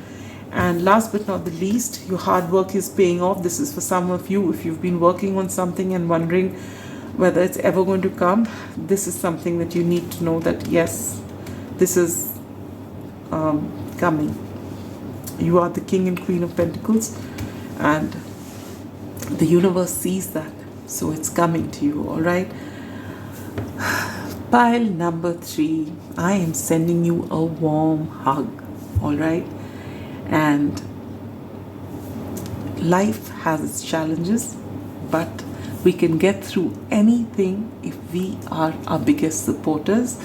And last but not the least, your hard work is paying off. This is for some of you. If you've been working on something and wondering whether it's ever going to come, this is something that you need to know that yes, this is coming. You are the King and Queen of Pentacles, and the universe sees that, so it's coming to you. All right? Pile number 3, I am sending you a warm hug. All right? And life has its challenges, but we can get through anything if we are our biggest supporters.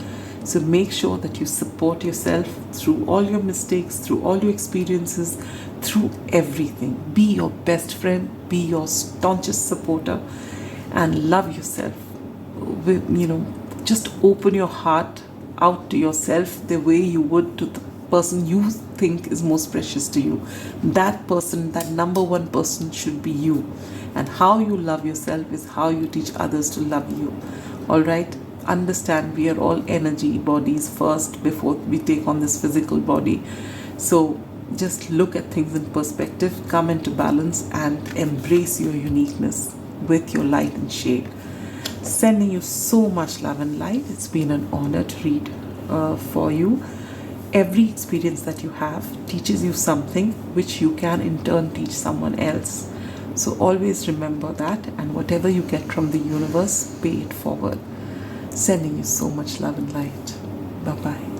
So make sure that you support yourself through all your mistakes, through all your experiences, through everything. Be your best friend, be your staunchest supporter, and love yourself. Just open your heart out to yourself the way you would to the person you think is most precious to you. That person, that number one person, should be you. And how you love yourself is how you teach others to love you. All right? Understand, we are all energy bodies first before we take on this physical body. So just look at things in perspective, come into balance, and embrace your uniqueness with your light and shade. Sending you so much love and light. It's been an honor to read for you. Every experience that you have teaches you something which you can in turn teach someone else. So always remember that, and whatever you get from the universe, pay it forward. Sending you so much love and light. Bye-bye.